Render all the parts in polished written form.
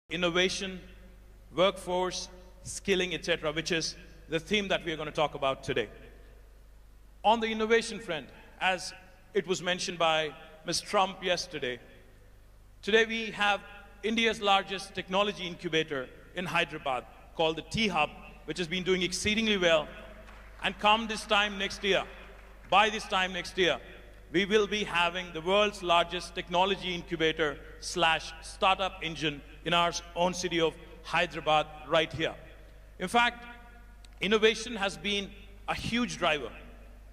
innovation, workforce, skilling, etc., which is the theme that we are going to talk about today. On the innovation front, as it was mentioned by Ms. Trump yesterday, today we have India's largest technology incubator in Hyderabad called the T-Hub, which has been doing exceedingly well. And come this time next year, by this time next year, we will be having the world's largest technology incubator / startup engine in our own city of Hyderabad right here. In fact, innovation has been a huge driver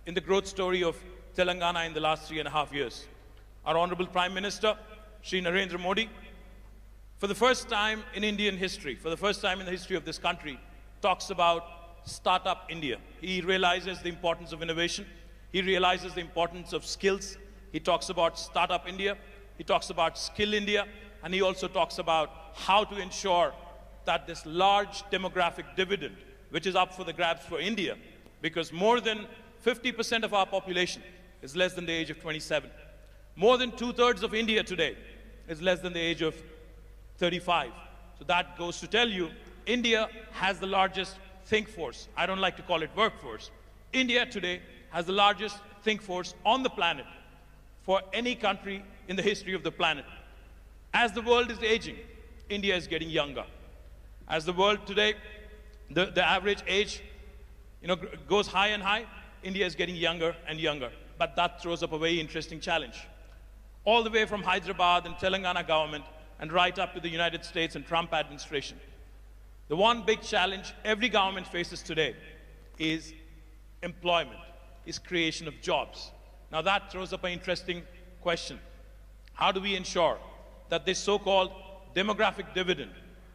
in the growth story of Telangana in the last 3.5 years. Our Honorable Prime Minister, Shri Narendra Modi, for the first time in Indian history, for the first time in the history of this country, talks about Startup India. He realizes the importance of innovation. He realizes the importance of skills. He talks about Startup India. He talks about Skill India. And he also talks about how to ensure that this large demographic dividend, which is up for the grabs for India, because more than 50% of our population is less than the age of 27. More than 2/3 of India today is less than the age of 35. So that goes to tell you, India has the largest think force. I don't like to call it workforce. India today has the largest think force on the planet for any country in the history of the planet. As the world is aging, India is getting younger. As the world today, the average age goes high and high, India is getting younger and younger. But that throws up a very interesting challenge. All the way from Hyderabad and Telangana government and right up to the United States and Trump administration. The one big challenge every government faces today is employment, is creation of jobs. Now that throws up an interesting question. How do we ensure that this so-called demographic dividend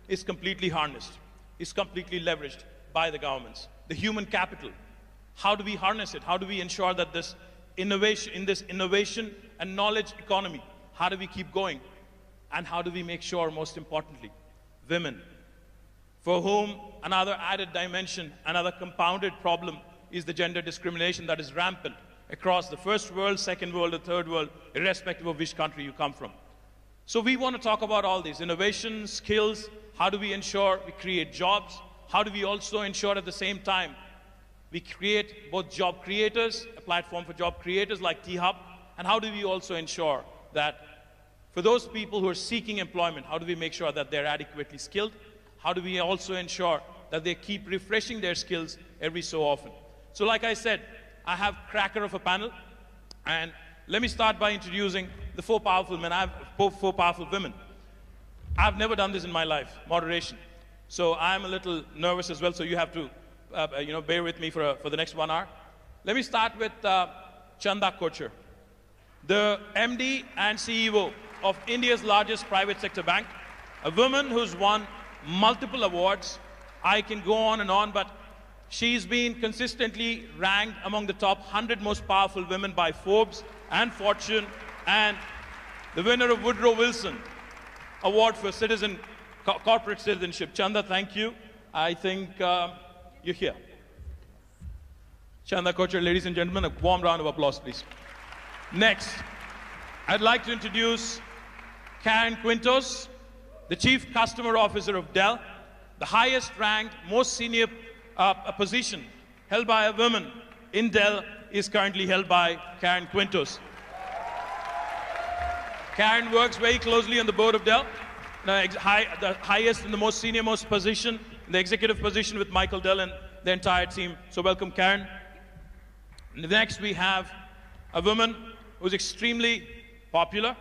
is completely harnessed, is completely leveraged by the governments? The human capital, how do we harness it? How do we ensure that this innovation, in this innovation and knowledge economy, how do we keep going? And how do we make sure, most importantly, women, for whom another added dimension, another compounded problem is the gender discrimination that is rampant across the first world, second world, or third world, irrespective of which country you come from. So we want to talk about all these: innovation, skills, how do we ensure we create jobs? How do we also ensure at the same time we create both job creators, a platform for job creators like T-Hub, and how do we also ensure that for those people who are seeking employment, how do we make sure that they're adequately skilled? How do we also ensure that they keep refreshing their skills every so often? So like I said, I have cracker of a panel, and let me start by introducing the four powerful men. I have four powerful women. I've never done this in my life, moderation. So I'm a little nervous as well, so you have to bear with me for the next 1 hour. Let me start with Chandler, the MD and CEO of India's largest private sector bank, a woman who's won multiple awards. I can go on, but she's been consistently ranked among the top 100 most powerful women by Forbes and Fortune, and the winner of Woodrow Wilson Award for corporate citizenship. Chanda, thank you. I think you're here. Chanda Kochhar, ladies and gentlemen, a warm round of applause, please. Next, I'd like to introduce Karen Quintos, the Chief Customer Officer of Dell, the highest ranked, most senior position held by a woman in Dell is currently held by Karen Quintos. Karen works very closely on the board of Dell, the highest and the most senior position, the executive position with Michael Dell and the entire team. So welcome, Karen. Next, we have a woman who's extremely popular,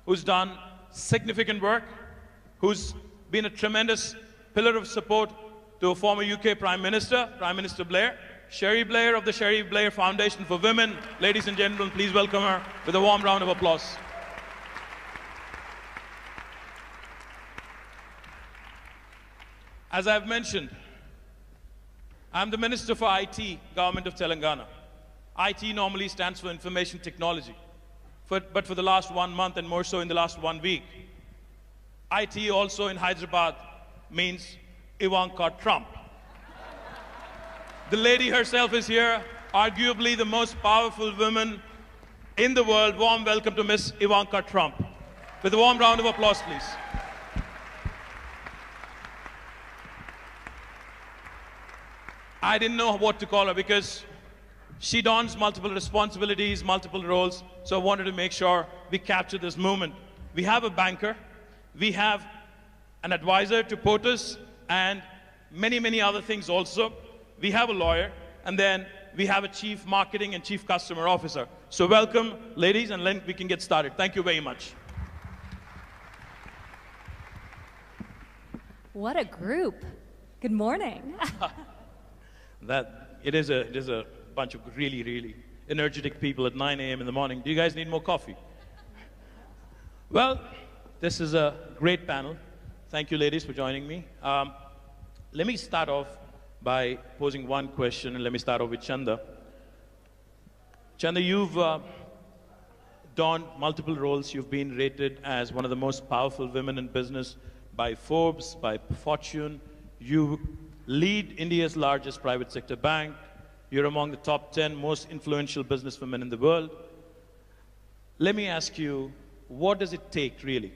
who's done significant work, who's been a tremendous pillar of support to a former UK Prime Minister, Prime Minister Blair, Cherie Blair of the Cherie Blair Foundation for Women. Ladies and gentlemen, please welcome her with a warm round of applause. As I've mentioned, I'm the Minister for IT, Government of Telangana. IT normally stands for Information Technology, but for the last 1 month and more so in the last 1 week, IT also in Hyderabad means Ivanka Trump. The lady herself is here, arguably the most powerful woman in the world. Warm welcome to Miss Ivanka Trump. With a warm round of applause, please. I didn't know what to call her because she dons multiple responsibilities, multiple roles, so I wanted to make sure we capture this moment. We have a banker, we have an advisor to POTUS, and many, many other things also. We have a lawyer, and then we have a chief marketing and chief customer officer. So welcome, ladies, and then we can get started. Thank you very much. What a group. Good morning. It is a bunch of really, really energetic people at 9 a.m. in the morning. Do you guys need more coffee? Well, this is a great panel. Thank you, ladies, for joining me. Let me start off by posing one question, and let me start off with Chandler. Chandler, you've donned multiple roles. You've been rated as one of the most powerful women in business by Forbes, by Fortune. You lead India's largest private sector bank. You're among the top 10 most influential businesswomen in the world. Let me ask you, what does it take, really,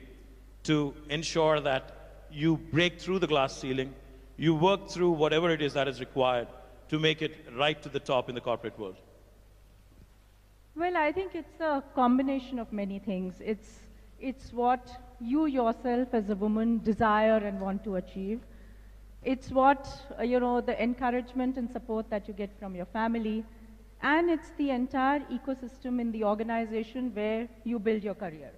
to ensure that you break through the glass ceiling, you work through whatever it is that is required to make it right to the top in the corporate world? Well, I think it's a combination of many things. It's what you yourself as a woman desire and want to achieve. It's what, the encouragement and support that you get from your family. And it's the entire ecosystem in the organization where you build your career.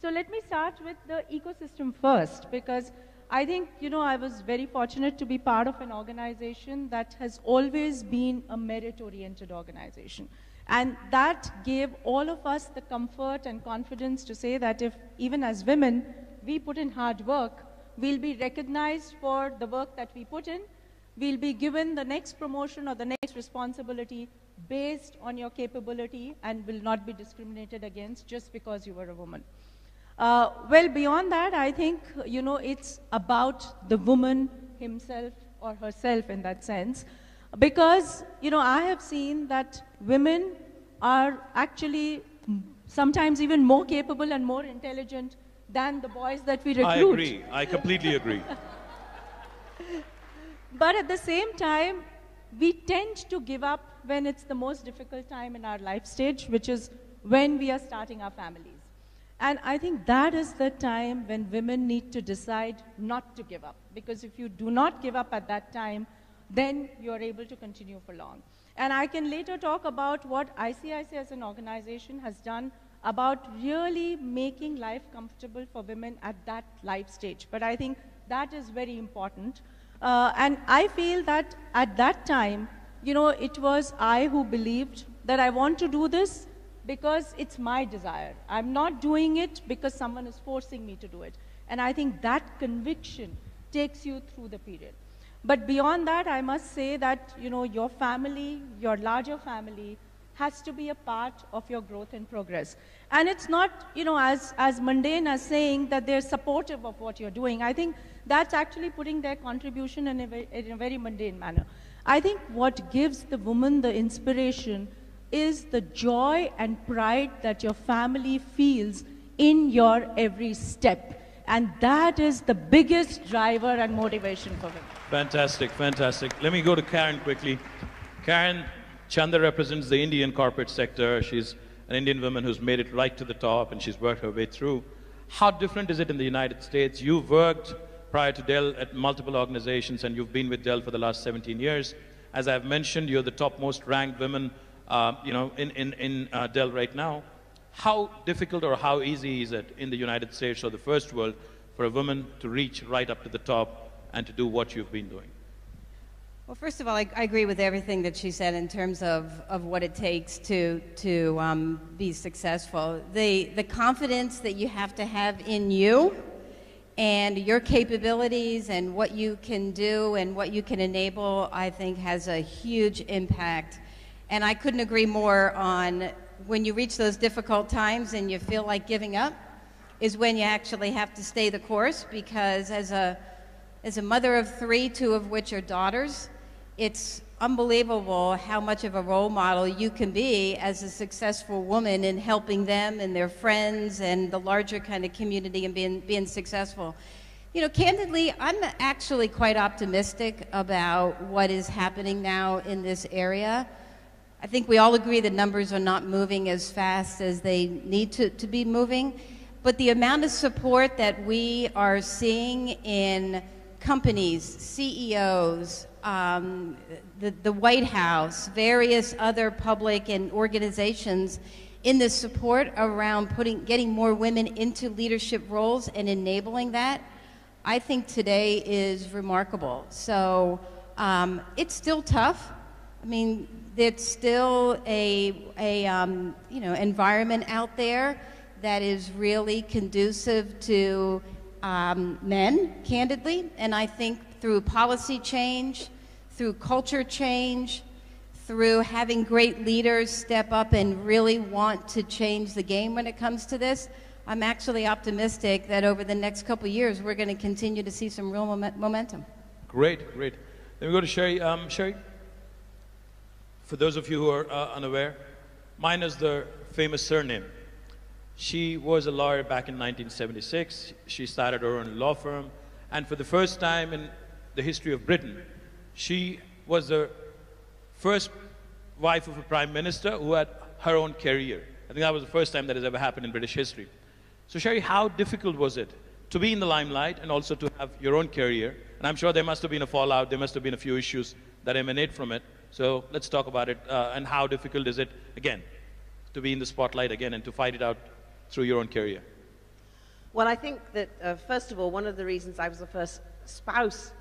So let me start with the ecosystem first, because I think, I was very fortunate to be part of an organization that has always been a merit-oriented organization. And that gave all of us the comfort and confidence to say that if, even as women, we put in hard work, we'll be recognized for the work that we put in. We'll be given the next promotion or the next responsibility based on your capability and will not be discriminated against just because you were a woman. Well, beyond that, I think, it's about the woman himself or herself in that sense. Because, I have seen that women are actually sometimes even more capable and more intelligent than the boys that we recruit. I agree. I completely agree. But at the same time, we tend to give up when it's the most difficult time in our life stage, which is when we are starting our families. And I think that is the time when women need to decide not to give up. Because if you do not give up at that time, then you're able to continue for long. And I can later talk about what ICICI as an organization has done about really making life comfortable for women at that life stage. But I think that is very important. And I feel that at that time, it was I who believed that I want to do this because it's my desire. I'm not doing it because someone is forcing me to do it. And I think that conviction takes you through the period. But beyond that, I must say that, your family, your larger family, has to be a part of your growth and progress. And it's not, as mundane as saying that they're supportive of what you're doing. I think that's actually putting their contribution in a very mundane manner. I think what gives the woman the inspiration is the joy and pride that your family feels in your every step. And that is the biggest driver and motivation for women. Fantastic, fantastic. Let me go to Karen quickly. Karen, Chandler represents the Indian corporate sector. She's an Indian woman who's made it right to the top, and she's worked her way through. How different is it in the United States? You've worked prior to Dell at multiple organizations, and you've been with Dell for the last 17 years. As I've mentioned, you're the top most ranked women in Dell right now. How difficult or how easy is it in the United States or the first world for a woman to reach right up to the top and to do what you've been doing? Well, first of all, I agree with everything that she said in terms of what it takes to be successful. The confidence that you have to have in you and your capabilities and what you can do and what you can enable, I think, has a huge impact. And I couldn't agree more on when you reach those difficult times and you feel like giving up is when you actually have to stay the course, because as a mother of three, two of which are daughters, it's unbelievable how much of a role model you can be as a successful woman in helping them and their friends and the larger kind of community and being successful. You know, candidly, I'm actually quite optimistic about what is happening now in this area. I think we all agree the numbers are not moving as fast as they need to be moving, but the amount of support that we are seeing in companies, CEOs, the White House, various other public and organizations in the support around getting more women into leadership roles and enabling that, I think today is remarkable. So it's still tough. I mean, it's still a environment out there that is really conducive to men, candidly. And I think through policy change, through culture change, through having great leaders step up and really want to change the game when it comes to this, I'm actually optimistic that over the next couple of years, we're going to continue to see some real momentum. Great, great. Then we go to Cherie. Cherie, for those of you who are unaware, mine is the famous surname. She was a lawyer back in 1976. She started her own law firm. And for the first time in the history of Britain, she was the first wife of a prime minister who had her own career. I think that was the first time that has ever happened in British history. So Cherie, how difficult was it to be in the limelight and also to have your own career? And I'm sure there must have been a fallout, there must have been a few issues that emanate from it. So let's talk about it, and how difficult is it, again, to be in the spotlight again and to fight it out through your own career? Well, I think that, first of all, one of the reasons I was the first spouse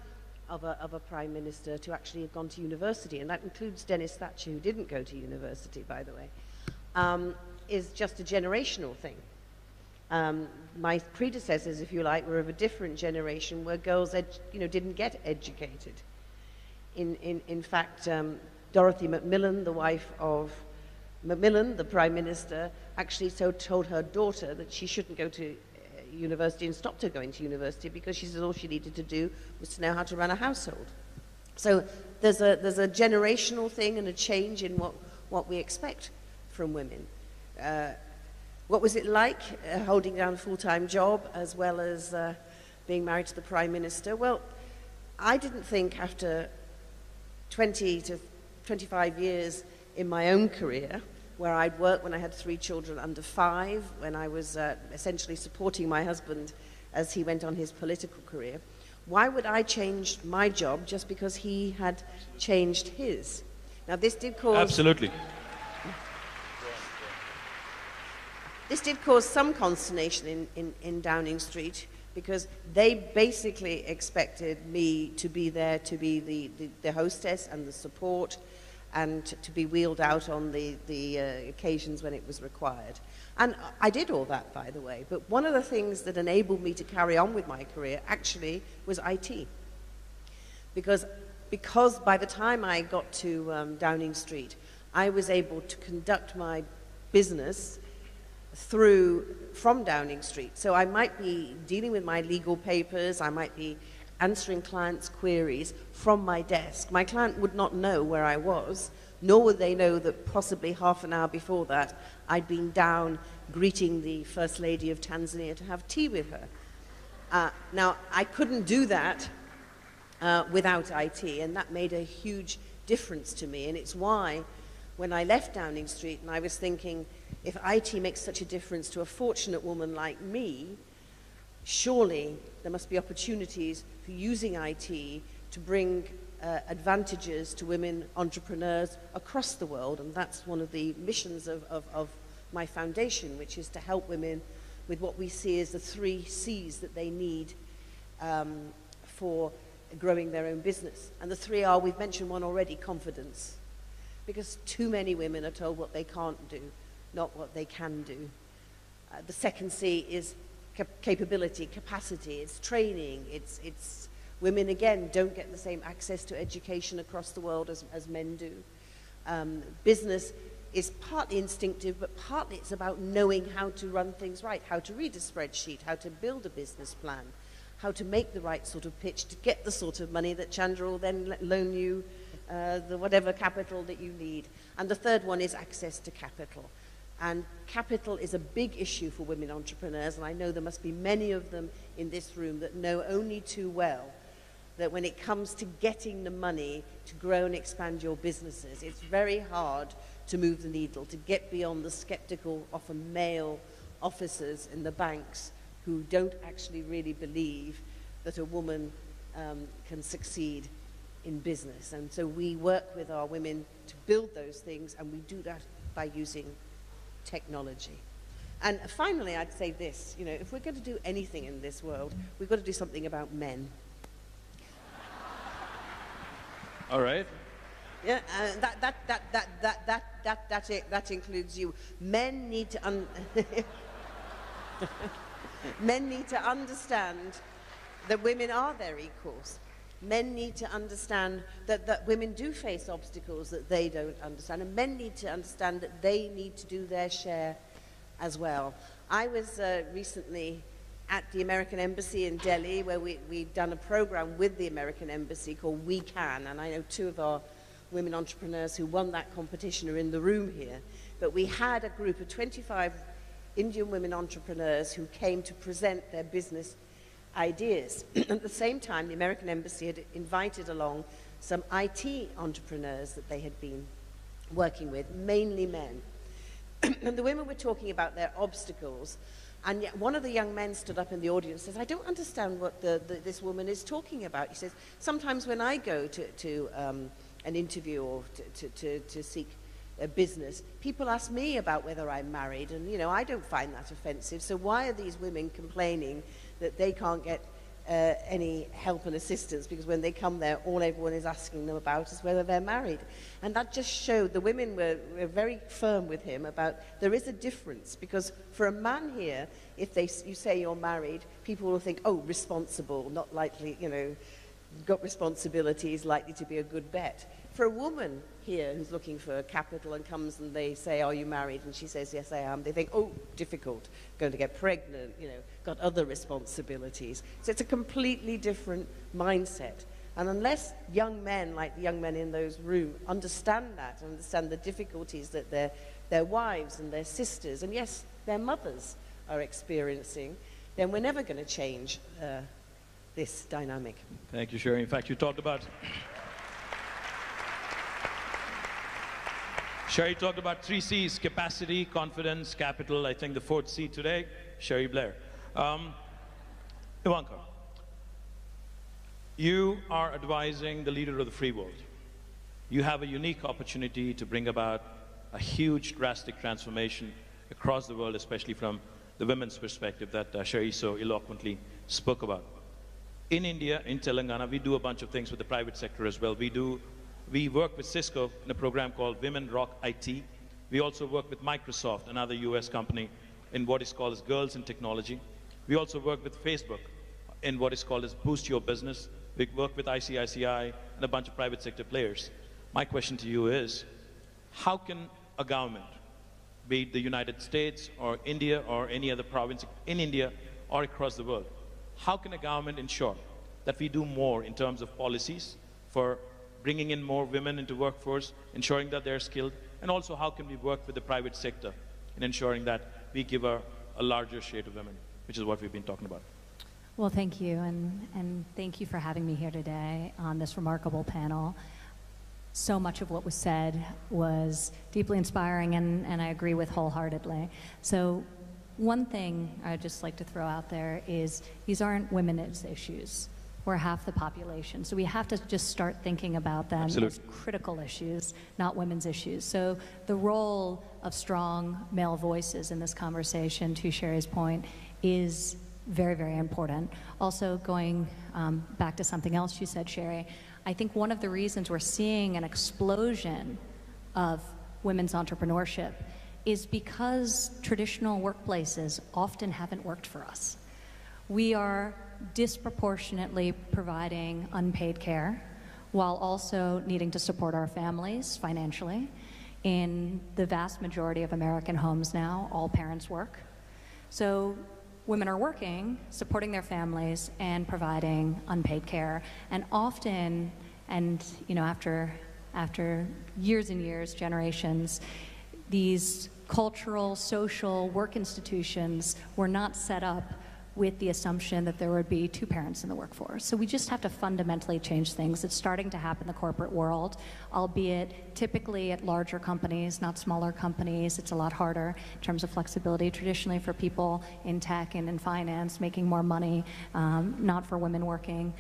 of a prime minister to actually have gone to university, and that includes Dennis Thatcher, who didn't go to university, by the way, is just a generational thing. My predecessors, if you like, were of a different generation where girls didn't get educated. In fact, Dorothy Macmillan, the wife of Macmillan, the prime minister, actually told her daughter that she shouldn't go to university and stopped her going to university because she said all she needed to do was to know how to run a household. So there's a generational thing and a change in what we expect from women. What was it like holding down a full-time job as well as being married to the prime minister? Well, I didn't think after 20 to 25 years in my own career, where I'd worked when I had 3 children under 5, when I was essentially supporting my husband as he went on his political career, why would I change my job just because he had changed his? Now, this did cause... Absolutely. This did cause some consternation in Downing Street, because they basically expected me to be there to be the hostess and the support and to be wheeled out on the occasions when it was required. And I did all that, by the way, but one of the things that enabled me to carry on with my career actually was IT. Because by the time I got to Downing Street, I was able to conduct my business from Downing Street. So I might be dealing with my legal papers, I might be answering clients' queries from my desk. My client would not know where I was, nor would they know that possibly half an hour before that I'd been down greeting the First Lady of Tanzania to have tea with her. Now, I couldn't do that without IT, and that made a huge difference to me, and it's why when I left Downing Street and I was thinking, if IT makes such a difference to a fortunate woman like me, surely there must be opportunities for using IT to bring advantages to women entrepreneurs across the world. And that's one of the missions of my foundation, which is to help women with what we see as the 3 C's that they need for growing their own business. And the 3 are, we've mentioned one already, confidence. Because too many women are told what they can't do, not what they can do. The second C is capability, capacity, it's training, it's women, again, don't get the same access to education across the world as men do. Business is partly instinctive, but partly it's about knowing how to run things right, how to read a spreadsheet, how to build a business plan, how to make the right sort of pitch to get the sort of money that Chandler will then loan you the whatever capital that you need. And the third one is access to capital. And capital is a big issue for women entrepreneurs, and I know there must be many of them in this room that know only too well that when it comes to getting the money to grow and expand your businesses, it's very hard to move the needle, to get beyond the skeptical, often male officers in the banks who don't actually really believe that a woman can succeed in business. And so we work with our women to build those things, and we do that by using technology. And finally, I'd say this, you know, if we're going to do anything in this world, we've got to do something about men. All right. Yeah, that includes you. Men need to men need to understand that women are their equals. Men need to understand that women do face obstacles that they don't understand, and men need to understand that they need to do their share as well. I was recently at the American Embassy in Delhi, where we've done a program with the American Embassy called We Can, and I know two of our women entrepreneurs who won that competition are in the room here. But we had a group of 25 Indian women entrepreneurs who came to present their business ideas. At the same time, the American Embassy had invited along some IT entrepreneurs that they had been working with, mainly men. And the women were talking about their obstacles, and yet one of the young men stood up in the audience and says, I don't understand what this woman is talking about. He says, sometimes when I go to an interview or to seek a business, people ask me about whether I'm married, and you know, I don't find that offensive, so why are these women complaining that they can't get any help and assistance, because when they come there, all everyone is asking them about is whether they're married. And that just showed, the women were very firm with him about there is a difference, because for a man here, if you say you're married, people will think, oh, responsible, not likely, you know, got responsibilities, likely to be a good bet. For a woman here who's looking for capital and comes and they say, are you married? And she says, yes, I am. They think, oh, difficult, going to get pregnant, you know, got other responsibilities. So it's a completely different mindset. And unless young men, like the young men in those rooms, understand that, understand the difficulties that their wives and their sisters, and yes, their mothers are experiencing, then we're never going to change this dynamic. Thank you, Cherie. In fact, you talked about... Cherie talked about 3 C's: capacity, confidence, capital. I think the 4th C today, Cherie Blair. Ivanka, you are advising the leader of the free world. You have a unique opportunity to bring about a huge, drastic transformation across the world, especially from the women's perspective that Cherie so eloquently spoke about. In India, in Telangana, we do a bunch of things with the private sector as well. We work with Cisco in a program called Women Rock IT. We also work with Microsoft, another US company, in what is called as Girls in Technology. We also work with Facebook in what is called as Boost Your Business. We work with ICICI and a bunch of private sector players. My question to you is, how can a government, be it the United States or India or any other province in India or across the world, how can a government ensure that we do more in terms of policies for bringing in more women into workforce, ensuring that they're skilled, and also how can we work with the private sector in ensuring that we give a larger share to women, which is what we've been talking about. Well, thank you, and thank you for having me here today on this remarkable panel. So much of what was said was deeply inspiring, and I agree with wholeheartedly. So one thing I'd just like to throw out there is these aren't women's issues. We're half the population. So we have to just start thinking about them as critical issues, not women's issues. So the role of strong male voices in this conversation, to Cherie's point, is very, very important. Also, going back to something else you said, Cherie, I think one of the reasons we're seeing an explosion of women's entrepreneurship is because traditional workplaces often haven't worked for us. We are disproportionately providing unpaid care while also needing to support our families financially. In the vast majority of American homes now, all parents work. So women are working, supporting their families, and providing unpaid care. And often, and you know, after years and years, generations, these cultural, social, work institutions were not set up with the assumption that there would be two parents in the workforce. So we just have to fundamentally change things. It's starting to happen in the corporate world, albeit typically at larger companies, not smaller companies. It's a lot harder in terms of flexibility. Traditionally for people in tech and in finance, making more money, not for women working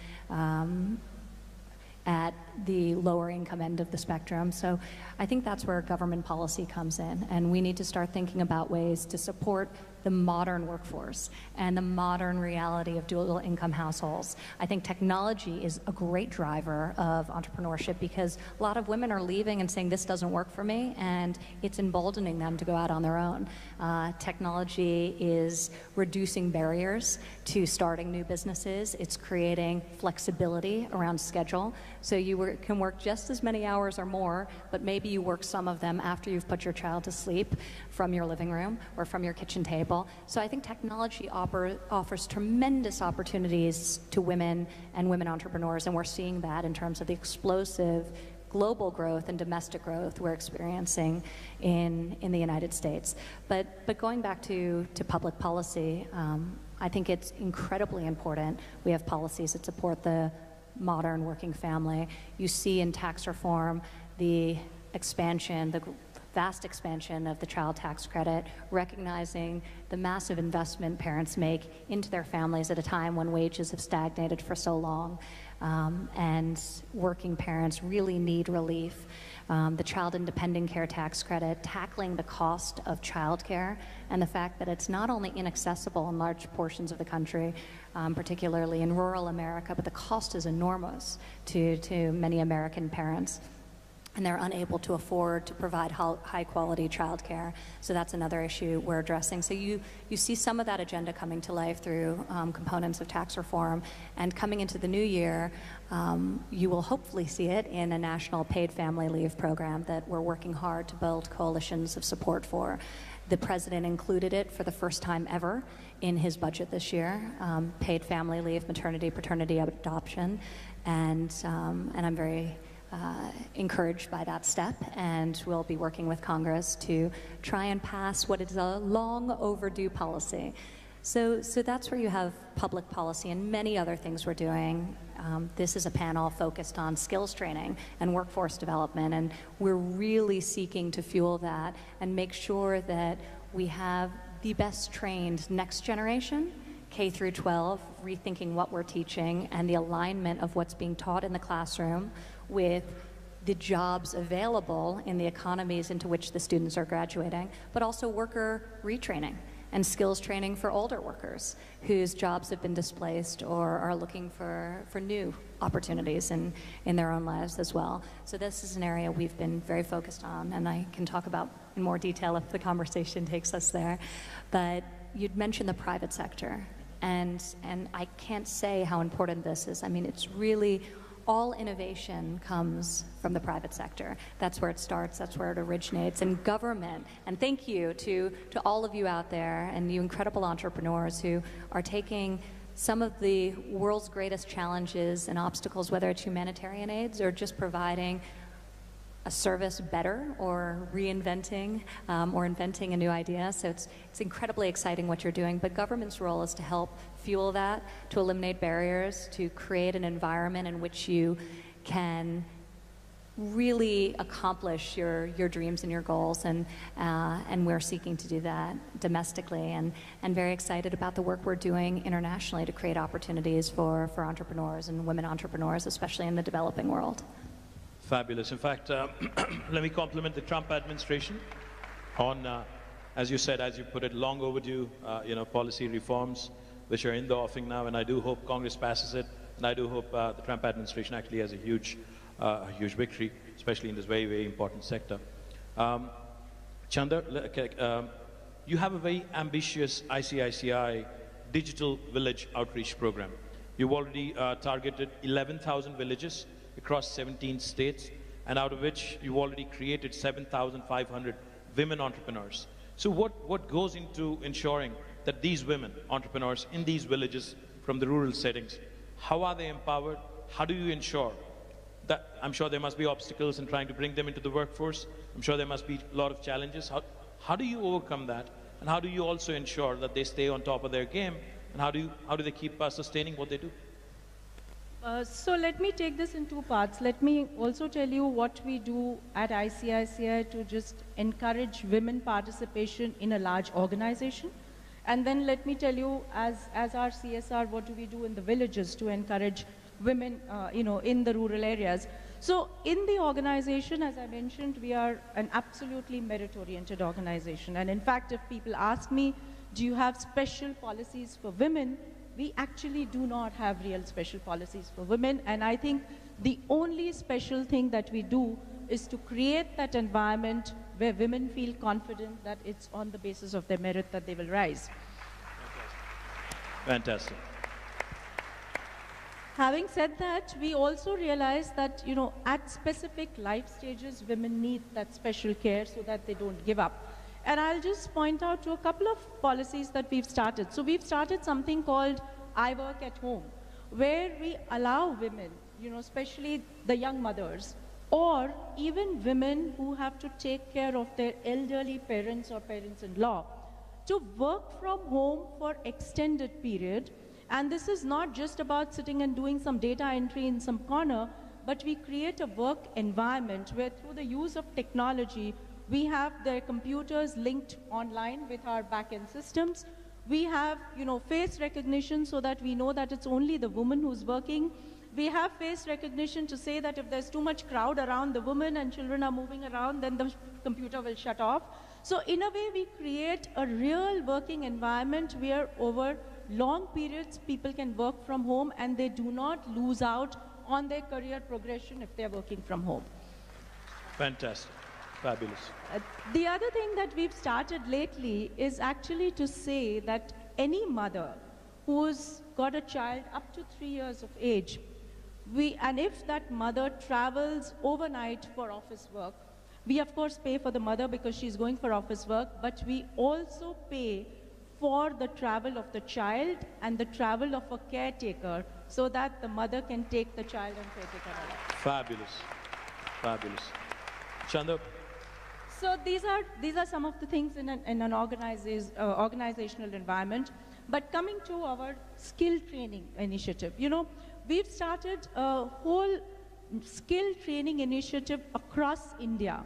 at the lower income end of the spectrum. So I think that's where government policy comes in, and we need to start thinking about ways to support the modern workforce and the modern reality of dual income households. I think technology is a great driver of entrepreneurship because a lot of women are leaving and saying this doesn't work for me, and it's emboldening them to go out on their own. Technology is reducing barriers to starting new businesses. It's creating flexibility around schedule. So you can work just as many hours or more, but maybe you work some of them after you've put your child to sleep from your living room or from your kitchen table. So I think technology offers tremendous opportunities to women and women entrepreneurs, and we're seeing that in terms of the explosive global growth and domestic growth we're experiencing in the United States. But going back to public policy, I think it's incredibly important we have policies that support the modern working family. You see in tax reform the expansion, the vast expansion of the child tax credit, recognizing the massive investment parents make into their families at a time when wages have stagnated for so long, and working parents really need relief. The child independent care tax credit, tackling the cost of childcare and the fact that it's not only inaccessible in large portions of the country, particularly in rural America, but the cost is enormous to many American parents, and they're unable to afford to provide high-quality childcare. So that's another issue we're addressing. So you see some of that agenda coming to life through components of tax reform. And coming into the new year, you will hopefully see it in a national paid family leave program that we're working hard to build coalitions of support for. The president included it for the first time ever in his budget this year, paid family leave, maternity, paternity, adoption. And I'm very encouraged by that step, and we'll be working with Congress to try and pass what is a long overdue policy. So that's where you have public policy and many other things we're doing. This is a panel focused on skills training and workforce development, and we're really seeking to fuel that and make sure that we have the best trained next generation, K through 12, rethinking what we're teaching and the alignment of what's being taught in the classroom with the jobs available in the economies into which the students are graduating, but also worker retraining and skills training for older workers whose jobs have been displaced or are looking for new opportunities in their own lives as well. So this is an area we've been very focused on, and I can talk about in more detail if the conversation takes us there. But you'd mentioned the private sector, and I can't say how important this is. I mean, it's really all innovation comes from the private sector. That's where it starts, that's where it originates. And government, and thank you to all of you out there and you incredible entrepreneurs who are taking some of the world's greatest challenges and obstacles, whether it's humanitarian aids or just providing a service better or reinventing or inventing a new idea. So it's incredibly exciting what you're doing, but government's role is to help fuel that, to eliminate barriers, to create an environment in which you can really accomplish your dreams and your goals, and we're seeking to do that domestically, and very excited about the work we're doing internationally to create opportunities for entrepreneurs and women entrepreneurs, especially in the developing world. Fabulous. In fact, let me compliment the Trump administration on, as you said, as you put it, long overdue, policy reforms which are in the offing now, and I do hope Congress passes it, and I do hope the Trump administration actually has a huge victory, especially in this very, very important sector. Chandler, you have a very ambitious ICICI digital village outreach program. You've already targeted 11,000 villages across 17 states, and out of which you've already created 7,500 women entrepreneurs. So what goes into ensuring that these women entrepreneurs in these villages from the rural settings, how are they empowered? How do you ensure that, I'm sure there must be obstacles in trying to bring them into the workforce. I'm sure there must be a lot of challenges. How do you overcome that? And how do you also ensure that they stay on top of their game? And how do they keep sustaining what they do? So let me take this in two parts. Let me also tell you what we do at ICICI to just encourage women participation in a large organization. And then let me tell you, as our CSR, what do we do in the villages to encourage women, in the rural areas. So in the organization, as I mentioned, we are an absolutely merit-oriented organization. And in fact, if people ask me, do you have special policies for women? We actually do not have real special policies for women. And I think the only special thing that we do is to create that environment where women feel confident that it's on the basis of their merit that they will rise. Fantastic. Having said that, we also realize that, at specific life stages, women need that special care so that they don't give up. And I'll just point out to a couple of policies that we've started. So we've started something called I Work at Home, where we allow women, especially the young mothers, or even women who have to take care of their elderly parents or parents-in-law, to work from home for extended period. And this is not just about sitting and doing some data entry in some corner, but we create a work environment where through the use of technology, we have their computers linked online with our back-end systems. We have, face recognition so that we know that it's only the woman who's working. We have face recognition to say that if there's too much crowd around the woman and children are moving around, then the computer will shut off. So in a way, we create a real working environment where over long periods, people can work from home and they do not lose out on their career progression if they're working from home. Fantastic. Fabulous. The other thing that we've started lately is actually to say that any mother who's got a child up to 3 years of age, and if that mother travels overnight for office work, we of course pay for the mother because she's going for office work, but we also pay for the travel of the child and the travel of a caretaker so that the mother can take the child and caretaker along. Fabulous. Fabulous. Chandler? So these are some of the things in an organizational environment. But coming to our skill training initiative, we've started a whole skill training initiative across India.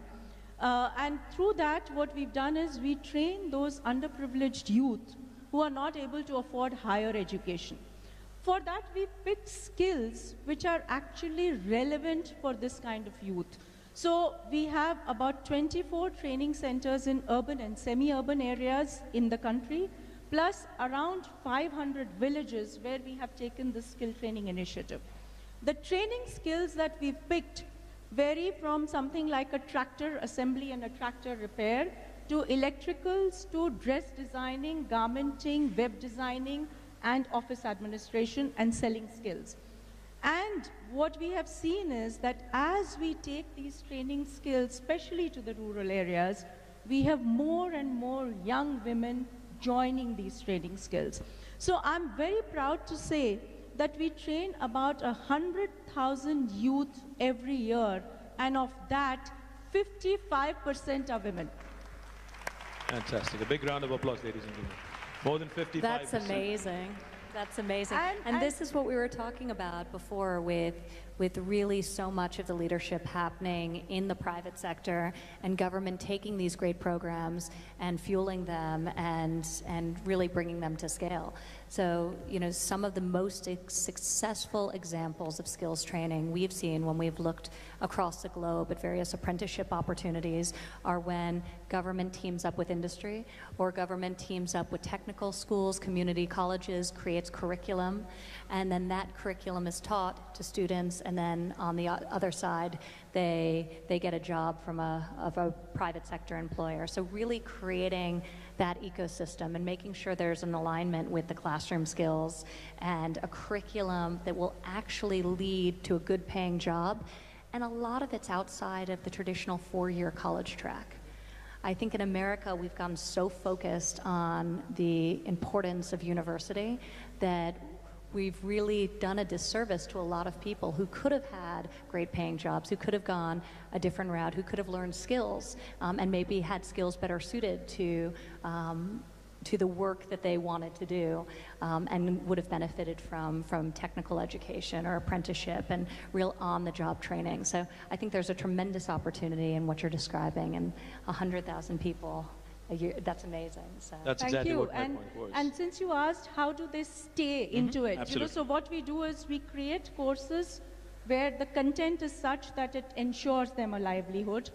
And through that, what we've done is we train those underprivileged youth who are not able to afford higher education. For that, we picked skills which are actually relevant for this kind of youth. So we have about 24 training centers in urban and semi-urban areas in the country, plus around 500 villages where we have taken this skill training initiative. The training skills that we've picked vary from something like a tractor assembly and a tractor repair to electricals to dress designing, garmenting, web designing, and office administration and selling skills. And what we have seen is that as we take these training skills, especially to the rural areas, we have more and more young women joining these training skills. So I'm very proud to say that we train about 100,000 youth every year, and of that, 55% are women. Fantastic. A big round of applause, ladies and gentlemen. More than 55%. That's amazing. That's amazing. And this is what we were talking about before with really so much of the leadership happening in the private sector and government taking these great programs and fueling them and really bringing them to scale. So, some of the most successful examples of skills training we've seen when we've looked across the globe at various apprenticeship opportunities are when government teams up with industry or government teams up with technical schools, community colleges, creates curriculum, and then that curriculum is taught to students, and then on the other side, they get a job from a private sector employer. So really creating that ecosystem and making sure there's an alignment with the classroom skills and a curriculum that will actually lead to a good paying job. And a lot of it's outside of the traditional 4-year college track. I think in America, we've gotten so focused on the importance of university that we've really done a disservice to a lot of people who could have had great paying jobs, who could have gone a different route, who could have learned skills, and maybe had skills better suited to the work that they wanted to do, and would have benefited from technical education or apprenticeship and real on-the-job training. So I think there's a tremendous opportunity in what you're describing, and 100,000 people a year, that's amazing. So. That's Thank exactly you. what my point was. And since you asked, how do they stay into it? Absolutely. So what we do is we create courses where the content is such that it ensures them a livelihood.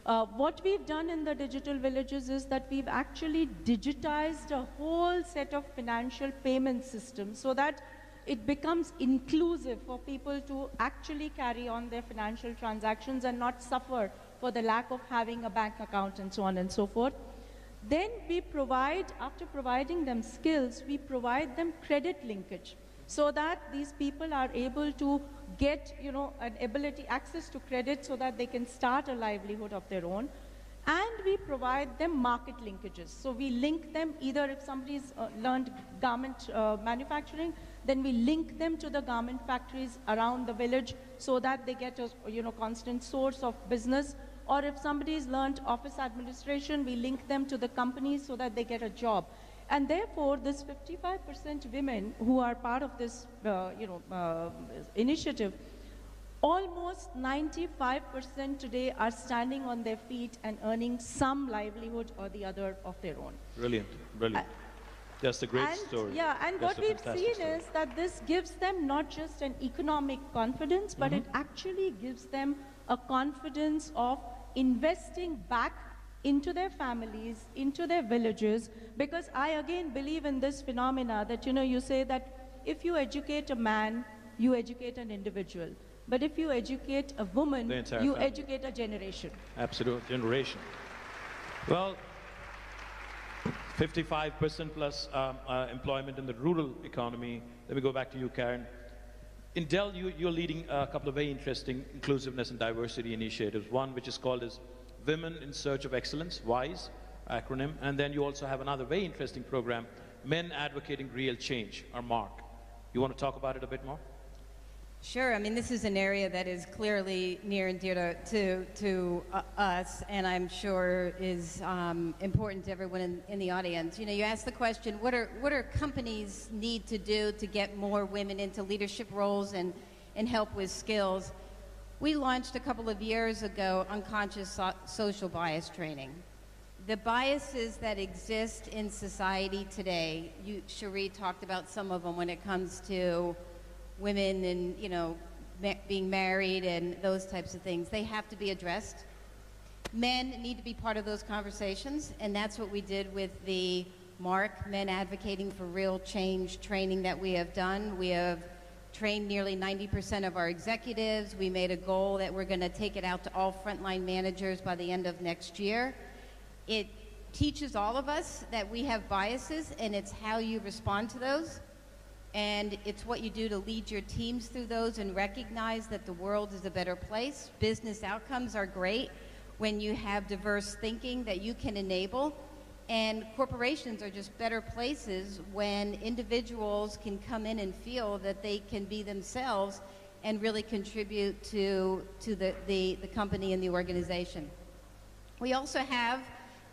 What we've done in the digital villages is that we've actually digitized a whole set of financial payment systems so that it becomes inclusive for people to actually carry on their financial transactions and not suffer for the lack of having a bank account and so on and so forth. Then we provide, after providing them skills, we provide them credit linkage so that these people are able to get, an ability, access to credit so that they can start a livelihood of their own. And we provide them market linkages. So we link them, either if somebody's learned garment manufacturing, then we link them to the garment factories around the village so that they get a constant source of business. Or if somebody's learned office administration, we link them to the companies so that they get a job. And therefore, this 55% women who are part of this initiative, almost 95% today are standing on their feet and earning some livelihood or the other of their own. Brilliant, brilliant. That's a great story. Yeah, and That's what a we've fantastic seen story. is that this gives them not just an economic confidence, but it actually gives them a confidence of investing back into their families, into their villages, because I again believe in this phenomena that, you say that if you educate a man, you educate an individual. But if you educate a woman, The entire you family. educate a generation. Absolute generation. Well, 55% plus employment in the rural economy. Let me go back to you, Karen. In Dell, you're leading a couple of very interesting inclusiveness and diversity initiatives. One which is called as Women in Search of Excellence, WISE acronym. And then you also have another very interesting program, Men Advocating Real Change, or MARC. You want to talk about it a bit more? Sure. I mean, this is an area that is clearly near and dear to us, and I'm sure is important to everyone in the audience. You asked the question, what are companies need to do to get more women into leadership roles and help with skills? We launched a couple of years ago unconscious social bias training. The biases that exist in society today, Cherie talked about some of them when it comes to women and, being married and those types of things. They have to be addressed. Men need to be part of those conversations, and that's what we did with the MARC, Men Advocating for Real Change training that we have done. We have trained nearly 90% of our executives. We made a goal that we're going to take it out to all frontline managers by the end of next year. It teaches all of us that we have biases, and it's how you respond to those. And it's what you do to lead your teams through those and recognize that the world is a better place. Business outcomes are great when you have diverse thinking that you can enable. And corporations are just better places when individuals can come in and feel that they can be themselves and really contribute to the company and the organization. We also have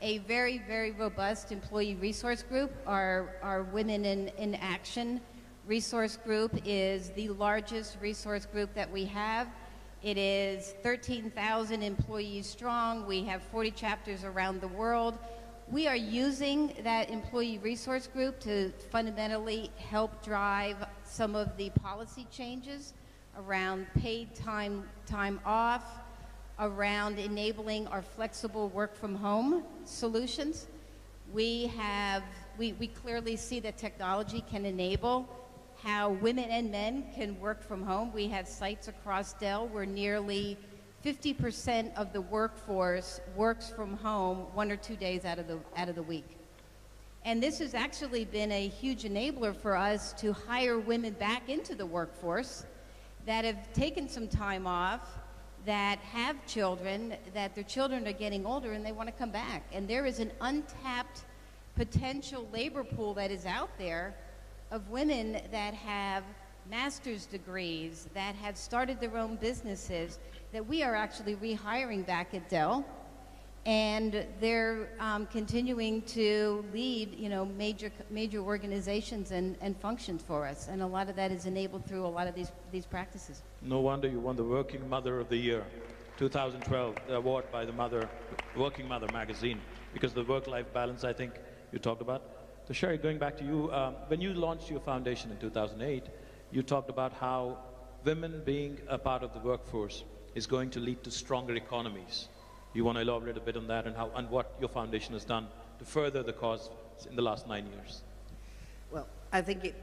a very, very robust employee resource group. Our Women in Action resource group is the largest resource group that we have. It is 13,000 employees strong. We have 40 chapters around the world. We are using that employee resource group to fundamentally help drive some of the policy changes around paid time off, around enabling our flexible work from home solutions. We clearly see that technology can enable how women and men can work from home. We have sites across Dell where nearly 50% of the workforce works from home 1 or 2 days out of the week. And this has actually been a huge enabler for us to hire women back into the workforce that have taken some time off, that have children, that their children are getting older and they want to come back. And there is an untapped potential labor pool that is out there of women that have master's degrees, that have started their own businesses, that we are actually rehiring back at Dell. And they're continuing to lead, you know, major organizations and functions for us. And a lot of that is enabled through a lot of these practices. No wonder you won the Working Mother of the Year, 2012, the award by the Working Mother magazine, because the work-life balance, I think, you talked about. So Cherie, going back to you, when you launched your foundation in 2008, you talked about how women being a part of the workforce is going to lead to stronger economies. You want to elaborate a bit on that and how and what your foundation has done to further the cause in the last 9 years? Well, I think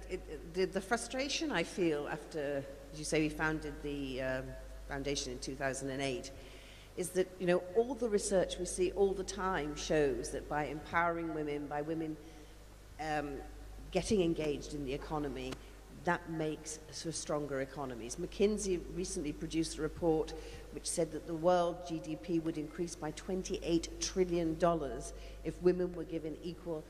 the frustration I feel after, as you say, we founded the foundation in 2008, is that, you know, all the research we see all the time shows that by empowering women, by women getting engaged in the economy, that makes for stronger economies. McKinsey recently produced a report which said that the world GDP would increase by $28 trillion if women were given equal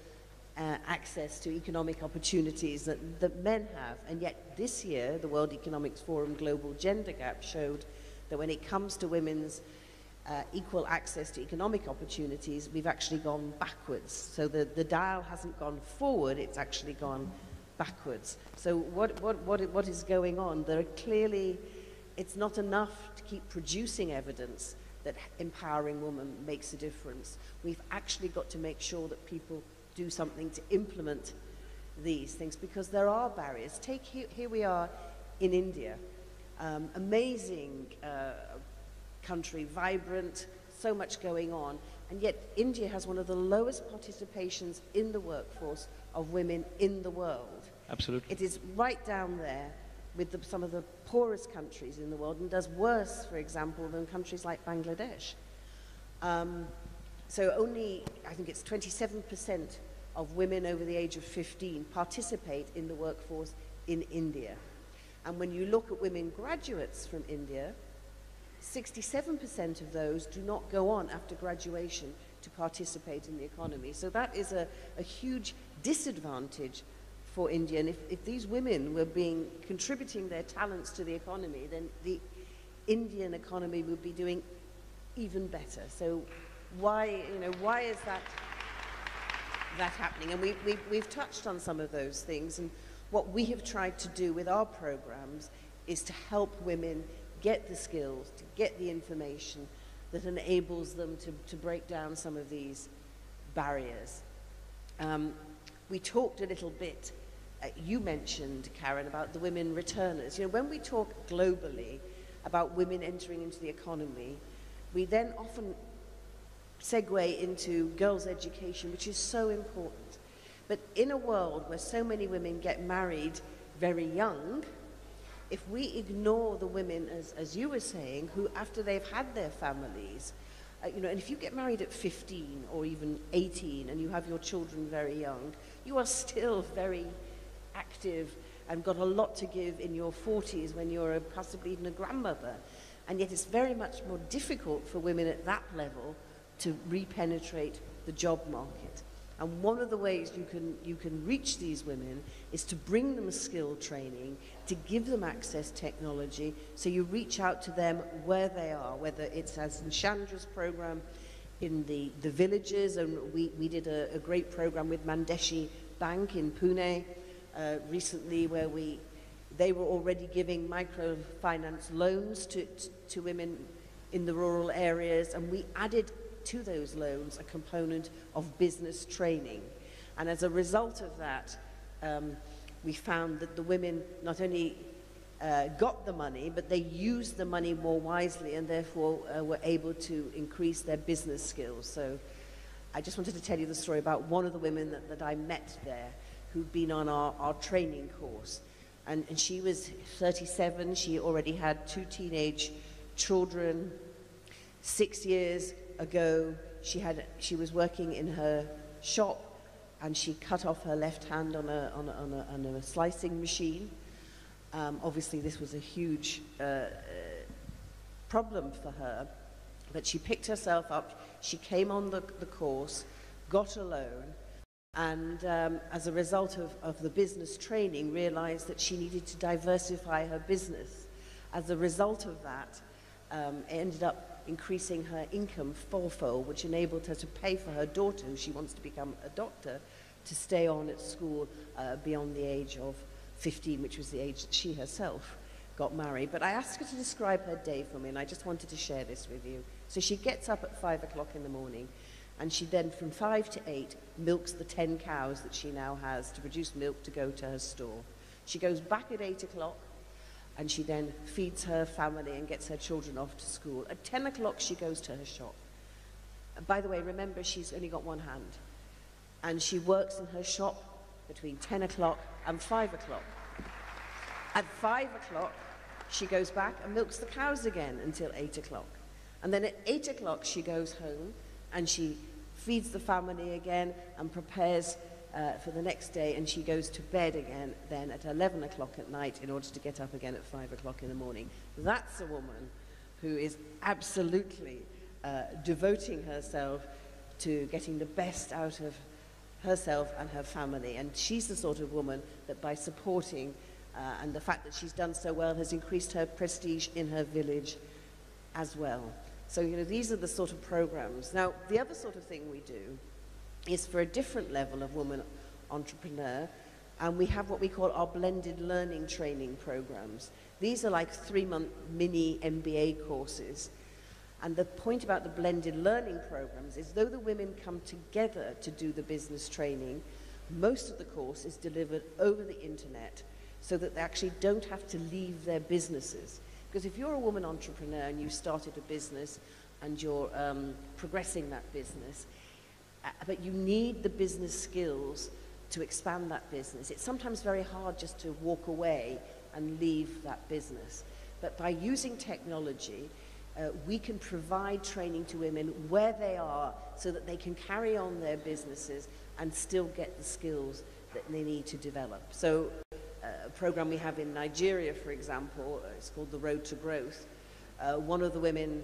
access to economic opportunities that men have. And yet this year, the World Economic Forum Global Gender Gap showed that when it comes to women's equal access to economic opportunities, we've actually gone backwards. So the dial hasn't gone forward, it's actually gone backwards. So what is going on? There are clearly, it's not enough to keep producing evidence that empowering women makes a difference. We've actually got to make sure that people do something to implement these things, because there are barriers. Take here we are in India, amazing country, vibrant, so much going on, and yet India has one of the lowest participations in the workforce of women in the world. Absolutely. It is right down there with some of the poorest countries in the world, and does worse, for example, than countries like Bangladesh. So only, I think it's 27% of women over the age of 15 participate in the workforce in India. And when you look at women graduates from India, 67% of those do not go on after graduation to participate in the economy. So that is a huge disadvantage for India. And if these women were contributing their talents to the economy, then the Indian economy would be doing even better. So why is that happening? And we've touched on some of those things, and what we have tried to do with our programs is to help women get the skills, to get the information that enables them to break down some of these barriers. We talked a little bit, you mentioned, Karen, about the women returners. You know, when we talk globally about women entering into the economy, we then often segue into girls' education, which is so important. But in a world where so many women get married very young, if we ignore the women, as you were saying, who after they've had their families, and if you get married at 15 or even 18 and you have your children very young, you are still very active and got a lot to give in your 40s when you're possibly even a grandmother. And yet it's very much more difficult for women at that level to repenetrate the job market. And one of the ways you can reach these women is to bring them skill training, to give them access technology, so you reach out to them where they are, whether it's as in Chandra's program in the villages, and we did a great program with Mandeshi Bank in Pune recently, where they were already giving microfinance loans to women in the rural areas, and we added to those loans a component of business training. And as a result of that, we found that the women not only got the money, but they used the money more wisely, and therefore were able to increase their business skills. So I just wanted to tell you the story about one of the women that I met there, who'd been on our training course. And she was 37, she already had 2 teenage children. 6 years ago, she was working in her shop, and she cut off her left hand on a slicing machine. Obviously, this was a huge problem for her, but she picked herself up. She came on the course, got a loan, And as a result of the business training, realized that she needed to diversify her business. As a result of that, it ended up increasing her income fourfold, which enabled her to pay for her daughter, who she wants to become a doctor, to stay on at school beyond the age of 15, which was the age that she herself got married. But I asked her to describe her day for me, and I just wanted to share this with you. So she gets up at 5 o'clock in the morning, and she then, from 5 to 8, milks the 10 cows that she now has to produce milk to go to her store. She goes back at 8 o'clock, and she then feeds her family and gets her children off to school. At 10 o'clock, she goes to her shop. And by the way, remember, she's only got one hand. And she works in her shop between 10 o'clock and 5 o'clock. At 5 o'clock, she goes back and milks the cows again until 8 o'clock. And then at 8 o'clock, she goes home and she feeds the family again and prepares for the next day, and she goes to bed again then at 11 o'clock at night in order to get up again at 5 o'clock in the morning. That's a woman who is absolutely devoting herself to getting the best out of herself and her family. And she's the sort of woman that, by supporting and the fact that she's done so well, has increased her prestige in her village as well. So, you know, these are the sort of programs. Now, the other sort of thing we do is for a different level of woman entrepreneur, and we have what we call our blended learning training programs. These are like 3-month mini MBA courses. And the point about the blended learning programs is, though the women come together to do the business training, most of the course is delivered over the internet so that they actually don't have to leave their businesses. Because if you're a woman entrepreneur and you started a business and you're progressing that business, but you need the business skills to expand that business, it's sometimes very hard just to walk away and leave that business. But by using technology, we can provide training to women where they are so that they can carry on their businesses and still get the skills that they need to develop. So a program we have in Nigeria, for example, it's called The Road to Growth. One of the women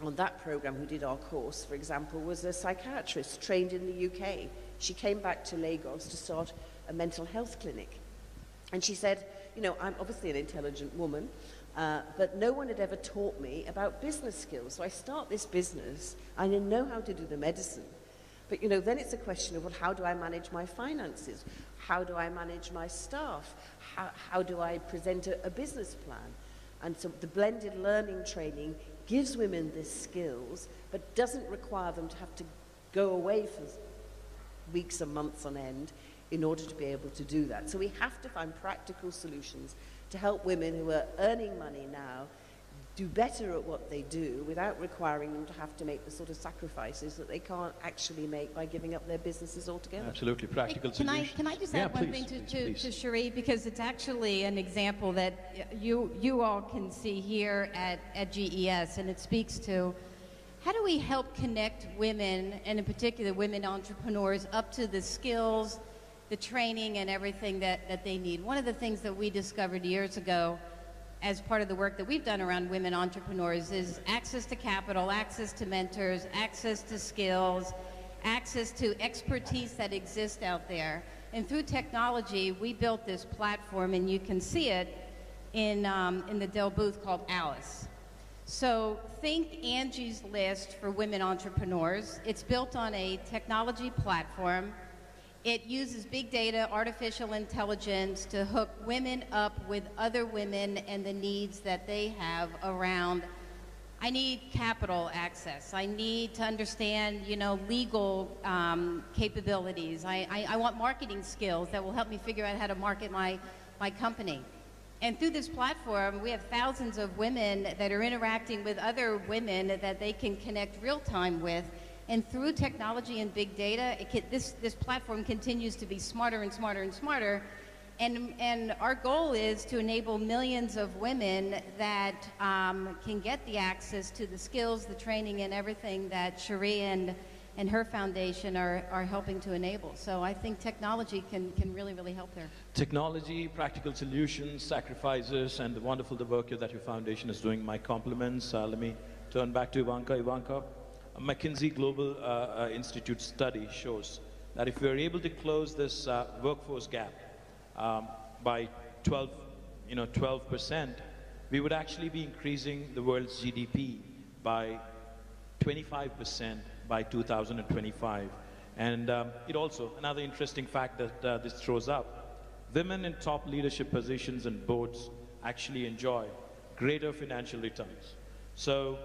on that program who did our course, for example, was a psychiatrist trained in the UK. She came back to Lagos to start a mental health clinic. And she said, you know, I'm obviously an intelligent woman, but no one had ever taught me about business skills. So I start this business, I know how to do the medicine. But, you know, then it's a question of, well, how do I manage my finances? How do I manage my staff? How do I present a business plan? And so the blended learning training gives women these skills, but doesn't require them to have to go away for weeks and months on end in order to be able to do that. So we have to find practical solutions to help women who are earning money now do better at what they do without requiring them to have to make the sort of sacrifices that they can't actually make by giving up their businesses altogether. Absolutely, practical solutions. Can I just add one thing to Cherie, because it's actually an example that you all can see here at GES, and it speaks to how do we help connect women, and in particular women entrepreneurs, up to the skills, the training, and everything that they need. One of the things that we discovered years ago as part of the work that we've done around women entrepreneurs is access to capital, access to mentors, access to skills, access to expertise that exists out there. And through technology, we built this platform, and you can see it in the Dell booth, called Alice. So think Angie's List for women entrepreneurs. It's built on a technology platform. It uses big data, artificial intelligence to hook women up with other women and the needs that they have around, I need capital access. I need to understand, you know, legal capabilities. I want marketing skills that will help me figure out how to market my company. And through this platform, we have thousands of women that are interacting with other women that they can connect real time with. And through technology and big data, this platform continues to be smarter and smarter and smarter. And our goal is to enable millions of women that can get the access to the skills, the training, and everything that Cherie and her foundation are helping to enable. So I think technology can really, really help there. Technology, practical solutions, sacrifices, and the wonderful work that your foundation is doing. My compliments. Let me turn back to Ivanka. Ivanka, a McKinsey Global Institute study shows that if we're able to close this workforce gap by 12%, we would actually be increasing the world's GDP by 25% by 2025. And it also, another interesting fact that this throws up, women in top leadership positions and boards actually enjoy greater financial returns. So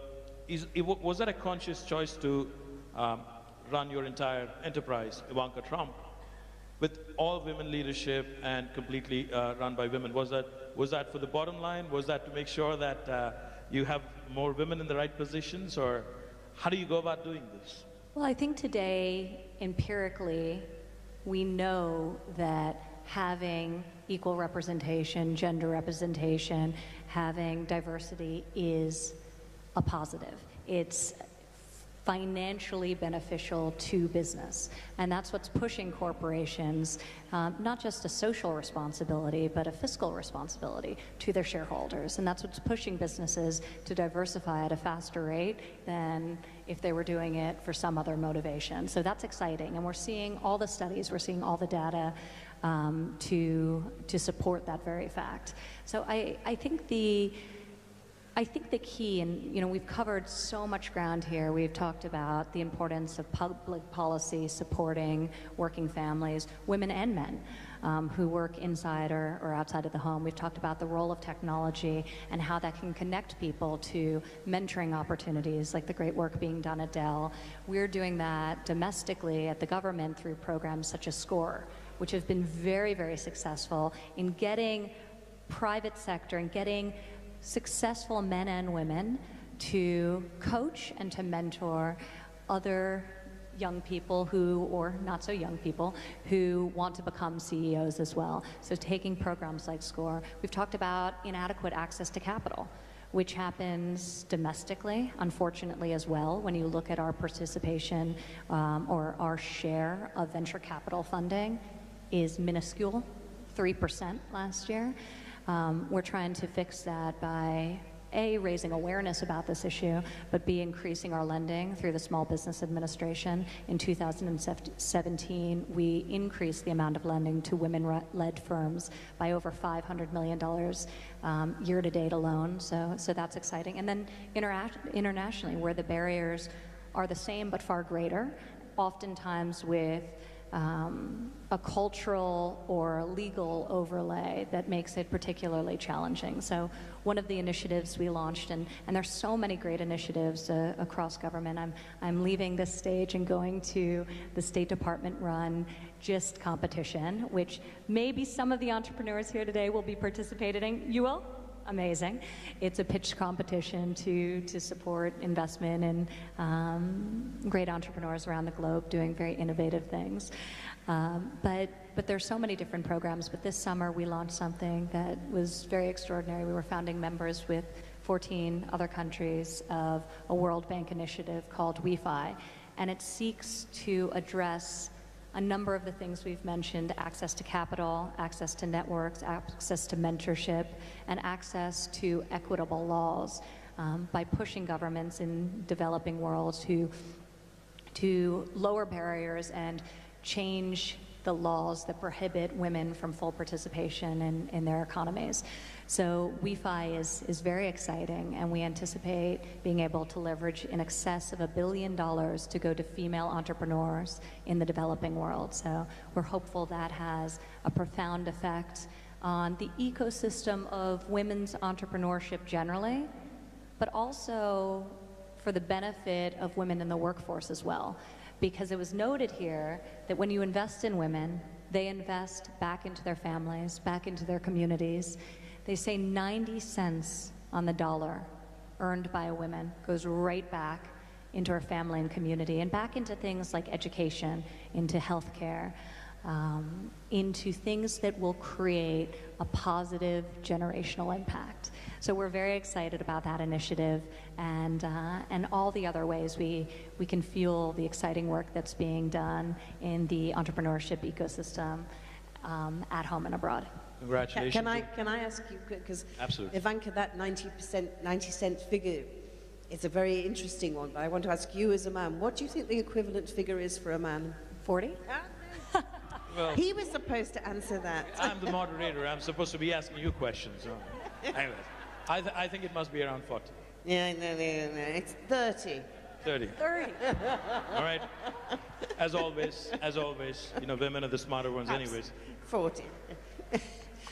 was that a conscious choice to run your entire enterprise, Ivanka Trump, with all women leadership and completely run by women? Was that for the bottom line? Was that to make sure that you have more women in the right positions? Or how do you go about doing this? Well, I think today, empirically, we know that having equal representation, gender representation, having diversity is a positive. It's financially beneficial to business. And that's what's pushing corporations, not just a social responsibility, but a fiscal responsibility to their shareholders. And that's what's pushing businesses to diversify at a faster rate than if they were doing it for some other motivation. So that's exciting. And we're seeing all the studies, we're seeing all the data to support that very fact. So I think the key, and we've covered so much ground here. We've talked about the importance of public policy supporting working families, women and men who work inside or outside of the home. We've talked about the role of technology and how that can connect people to mentoring opportunities, like the great work being done at Dell. We're doing that domestically at the government through programs such as SCORE, which have been very, very successful in getting private sector and getting successful men and women to coach and to mentor other young people or not so young people, who want to become CEOs as well. So taking programs like SCORE. We've talked about inadequate access to capital, which happens domestically, unfortunately, as well. When you look at our participation or our share of venture capital funding is minuscule, 3% last year. We're trying to fix that by A, raising awareness about this issue, but B, increasing our lending through the Small Business Administration. In 2017, we increased the amount of lending to women-led firms by over $500 million year-to-date alone, so that's exciting. And then internationally, where the barriers are the same but far greater, oftentimes with a cultural or legal overlay that makes it particularly challenging. So one of the initiatives we launched, and there's so many great initiatives across government. I'm leaving this stage and going to the State Department run GIST competition, which maybe some of the entrepreneurs here today will be participating in. You will? Amazing. It's a pitch competition to support investment in great entrepreneurs around the globe doing very innovative things. But there's so many different programs. But this summer we launched something that was very extraordinary. We were founding members with 14 other countries of a World Bank initiative called WeFi, and it seeks to address a number of the things we've mentioned: access to capital, access to networks, access to mentorship, and access to equitable laws by pushing governments in developing worlds to lower barriers and change the laws that prohibit women from full participation in their economies. So WeFi is very exciting, and we anticipate being able to leverage in excess of $1 billion to go to female entrepreneurs in the developing world. So we're hopeful that has a profound effect on the ecosystem of women's entrepreneurship generally, but also for the benefit of women in the workforce as well. Because it was noted here that when you invest in women, they invest back into their families, back into their communities. They say 90 cents on the dollar earned by a woman goes right back into her family and community, and back into things like education, into healthcare, into things that will create a positive generational impact. So we're very excited about that initiative and all the other ways we can fuel the exciting work that's being done in the entrepreneurship ecosystem at home and abroad. Congratulations. Can I ask you, because Absolutely. Ivanka, that 90-cent figure is a very interesting one, but I want to ask you as a man, what do you think the equivalent figure is for a man? 40? Well, He was supposed to answer that. I'm the moderator. I'm supposed to be asking you questions. So. Anyways, I think it must be around 40. Yeah, no. It's 30. 30. 30. All right. As always, you know, women are the smarter ones anyways. 40.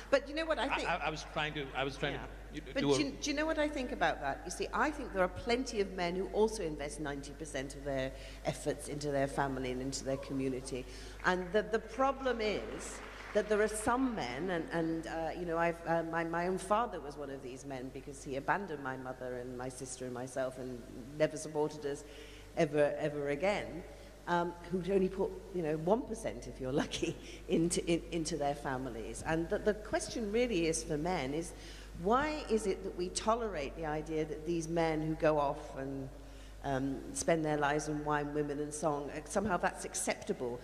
But you know what I think? I was trying to But do do you know what I think about that? You see, I think there are plenty of men who also invest 90% of their efforts into their family and into their community. And the problem is that there are some men, and you know, my own father was one of these men because he abandoned my mother and my sister and myself and never supported us ever again. Who'd only put, you know, 1%, if you're lucky, into their families. And the question really is for men is, why is it that we tolerate the idea that these men who go off and spend their lives on wine, women and song, somehow that's acceptable?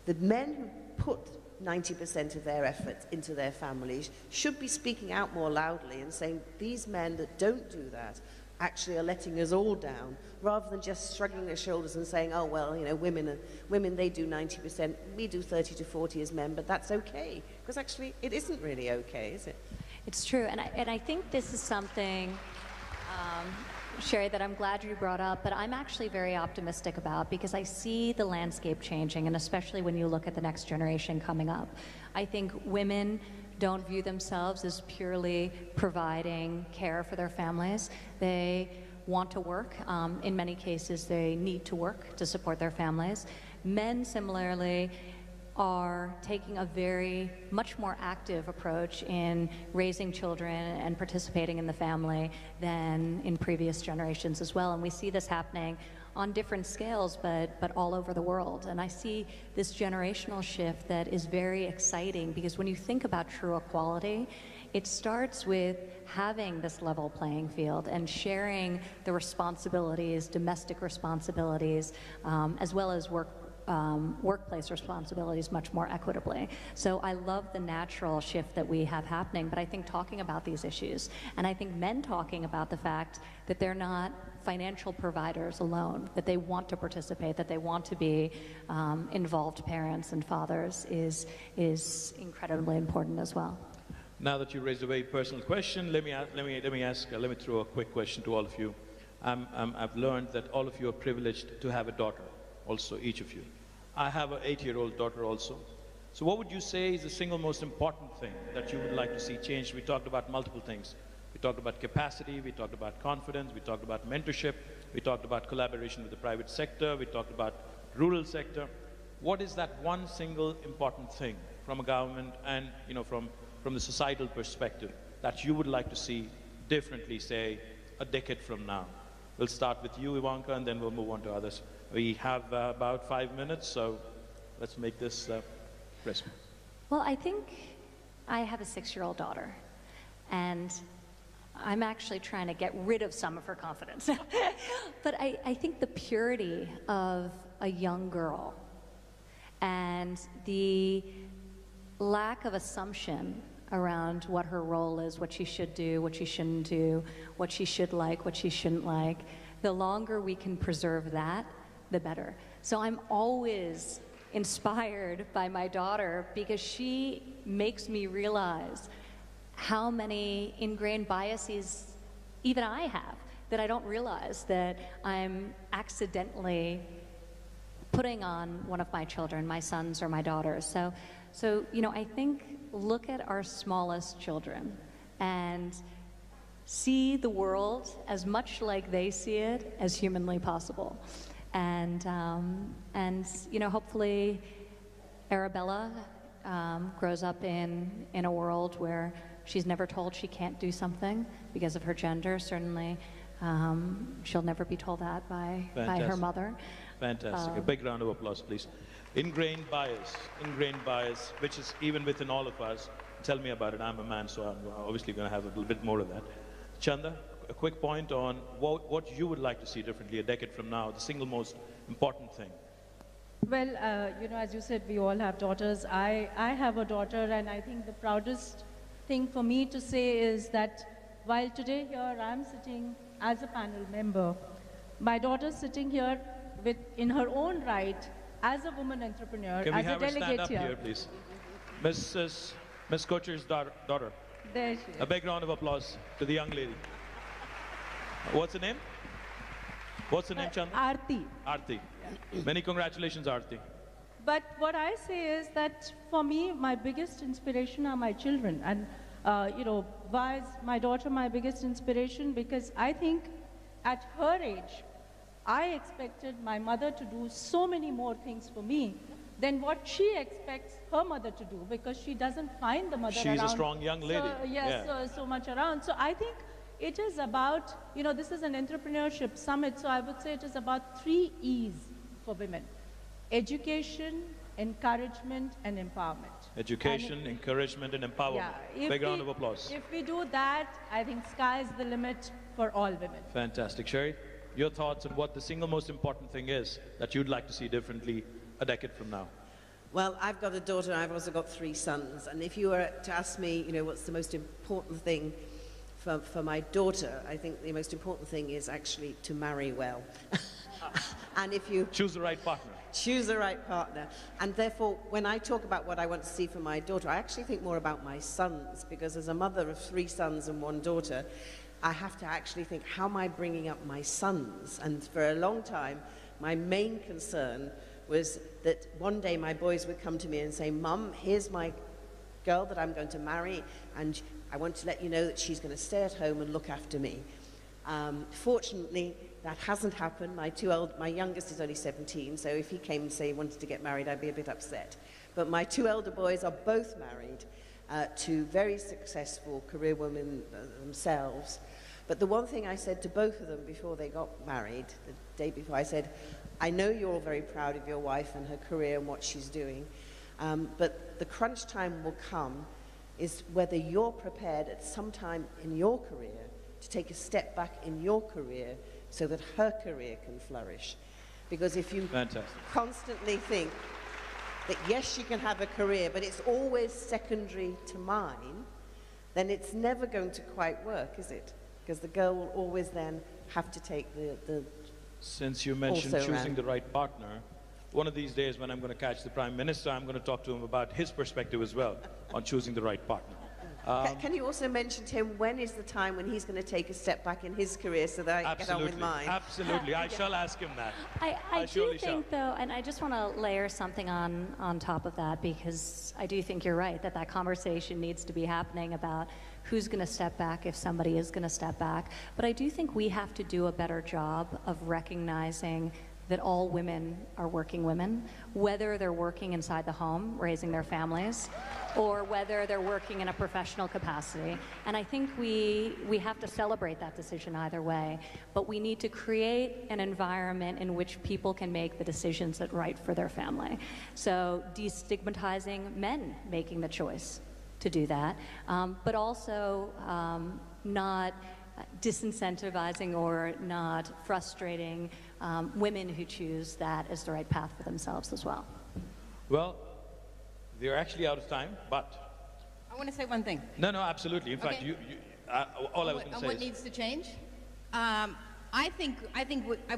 The men who put 90% of their efforts into their families should be speaking out more loudly and saying, these men that don't do that actually are letting us all down, rather than just shrugging their shoulders and saying, oh, well, you know, women, they do 90%, we do 30 to 40 as men, but that's okay. Because actually, it isn't really okay, is it? It's true, and I think this is something, Cherie, that I'm glad you brought up, but I'm actually very optimistic about, because I see the landscape changing, and especially when you look at the next generation coming up. I think women don't view themselves as purely providing care for their families. They want to work. In many cases, they need to work to support their families. Men, similarly, are taking a much more active approach in raising children and participating in the family than in previous generations as well. And we see this happening on different scales, but all over the world. And I see this generational shift that is very exciting, because when you think about true equality, it starts with having this level playing field and sharing the responsibilities, domestic responsibilities, as well as workplace responsibilities much more equitably. So I love the natural shift that we have happening, but I think talking about these issues, and I think men talking about the fact that they're not financial providers alone, that they want to participate, that they want to be involved parents and fathers is incredibly important as well. Now that you raised a very personal question, let me throw a quick question to all of you. I've learned that all of you are privileged to have a daughter, also each of you. I have an 8-year-old daughter also. So what would you say is the single most important thing that you would like to see changed? We talked about multiple things. We talked about capacity, we talked about confidence, we talked about mentorship, we talked about collaboration with the private sector, we talked about rural sector. What is that one single important thing from a government and, you know, from the societal perspective that you would like to see differently, say, a decade from now? We'll start with you, Ivanka, and then we'll move on to others. We have about 5 minutes, so let's make this crisp. Well, I think I have a 6-year-old daughter, and I'm actually trying to get rid of some of her confidence. But I think the purity of a young girl and the lack of assumption around what her role is, what she should do, what she shouldn't do, what she should like, what she shouldn't like, the longer we can preserve that, the better. So I'm always inspired by my daughter, because she makes me realize how many ingrained biases even I have that I don't realize that I'm accidentally putting on one of my children, my sons or my daughters. So you know, I think look at our smallest children and see the world as much like they see it as humanly possible. And you know, hopefully Arabella grows up in a world where she's never told she can't do something because of her gender. Certainly, she'll never be told that by her mother. Fantastic. A big round of applause, please. Ingrained bias, which is even within all of us. Tell me about it. I'm a man, so I'm obviously going to have a little bit more of that. Chandler, a quick point on what you would like to see differently a decade from now, the single most important thing. Well, you know, as you said, we all have daughters. I have a daughter, and I think the proudest thing for me to say is that while today here I'm sitting as a panel member, my daughter's sitting here in her own right as a woman entrepreneur, Can we as a have her stand delegate up here, please? Miss Kocher's daughter. There she is. A big round of applause to the young lady. What's her name? What's her name, Chandler? Aarti. Aarti. Many congratulations, Aarti. But what I say is that for me, my biggest inspiration are my children. And, why is my daughter my biggest inspiration? Because I think at her age, I expected my mother to do so many more things for me than what she expects her mother to do, because she doesn't find the mother around. She's a strong young lady. So, yes, yeah. so much around. So I think it is about, this is an entrepreneurship summit, so I would say it is about 3 E's for women: education, encouragement, and empowerment. Education, encouragement, and empowerment. Yeah, Big round of applause. If we do that, I think sky's the limit for all women. Fantastic. Cherie, your thoughts on what the single most important thing is that you'd like to see differently a decade from now? Well, I've got a daughter and I've also got 3 sons. And if you were to ask me, what's the most important thing for my daughter, I think the most important thing is actually to marry well. And if you choose the right partner. Choose the right partner. And therefore, when I talk about what I want to see for my daughter, I actually think more about my sons, because as a mother of 3 sons and 1 daughter, I have to actually think, how am I bringing up my sons? And for a long time, my main concern was that one day my boys would come to me and say, Mum, here's my girl that I'm going to marry, and I want to let you know that she's going to stay at home and look after me. Fortunately, that hasn't happened. My youngest is only 17, so if he came and say he wanted to get married, I'd be a bit upset. But my 2 elder boys are both married to very successful career women themselves. But the one thing I said to both of them before they got married, the day before, I said, I know you're all very proud of your wife and her career and what she's doing, but the crunch time will come is whether you're prepared at some time in your career to take a step back in your career so that her career can flourish. Because if you constantly think that yes, you can have a career, but it's always secondary to mine, then it's never going to quite work, is it? Because the girl will always then have to take the Since you mentioned choosing the right partner, one of these days when I'm going to catch the Prime Minister, I'm going to talk to him about his perspective as well on choosing the right partner. Can you also mention to him when is the time when he's going to take a step back in his career so that I get on with mine? Absolutely, I shall ask him that. I do think, though, and I just want to layer something on top of that, because I do think you're right, that conversation needs to be happening about who's going to step back if somebody is going to step back. But I do think we have to do a better job of recognizing that all women are working women, whether they're working inside the home, raising their families, or whether they're working in a professional capacity. And I think we have to celebrate that decision either way, but we need to create an environment in which people can make the decisions that are right for their family. So destigmatizing men making the choice to do that, but also not disincentivizing or not frustrating women who choose that as the right path for themselves as well. Well, they're actually out of time, but... I want to say one thing. No, absolutely. In fact, all I was going to say what needs to change? I think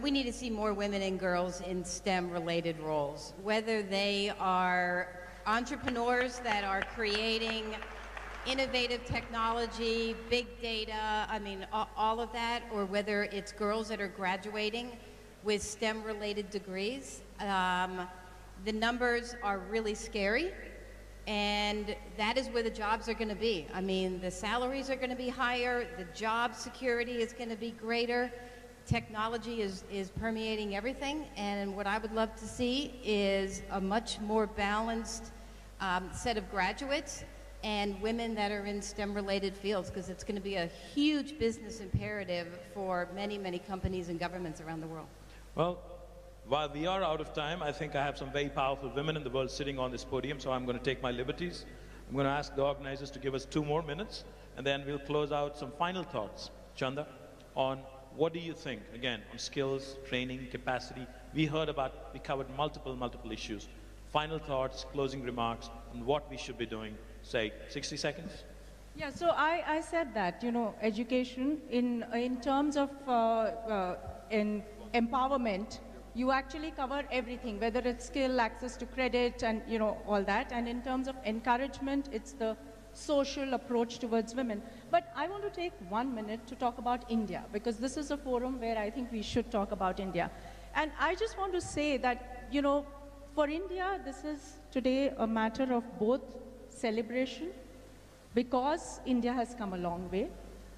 we need to see more women and girls in STEM-related roles, whether they are entrepreneurs that are creating innovative technology, big data, all of that, or whether it's girls that are graduating with STEM-related degrees. The numbers are really scary, and that is where the jobs are going to be. The salaries are going to be higher, the job security is going to be greater, technology is permeating everything, and what I would love to see is a much more balanced set of graduates and women that are in STEM-related fields, because it's going to be a huge business imperative for many, many companies and governments around the world. Well, while we are out of time, I think I have some very powerful women in the world sitting on this podium, so I'm going to take my liberties. I'm going to ask the organizers to give us 2 more minutes, and then we'll close out some final thoughts. Chanda, on what do you think, again, on skills, training, capacity? We covered multiple issues. Final thoughts, closing remarks, on what we should be doing. Say, 60 seconds? Yeah, so I said that, education in terms of in empowerment, you actually cover everything, whether it's skill, access to credit, and all that. And in terms of encouragement, it's the social approach towards women. But I want to take 1 minute to talk about India, because this is a forum where I think we should talk about India. And I just want to say that, for India, this is today a matter of both celebration, because India has come a long way,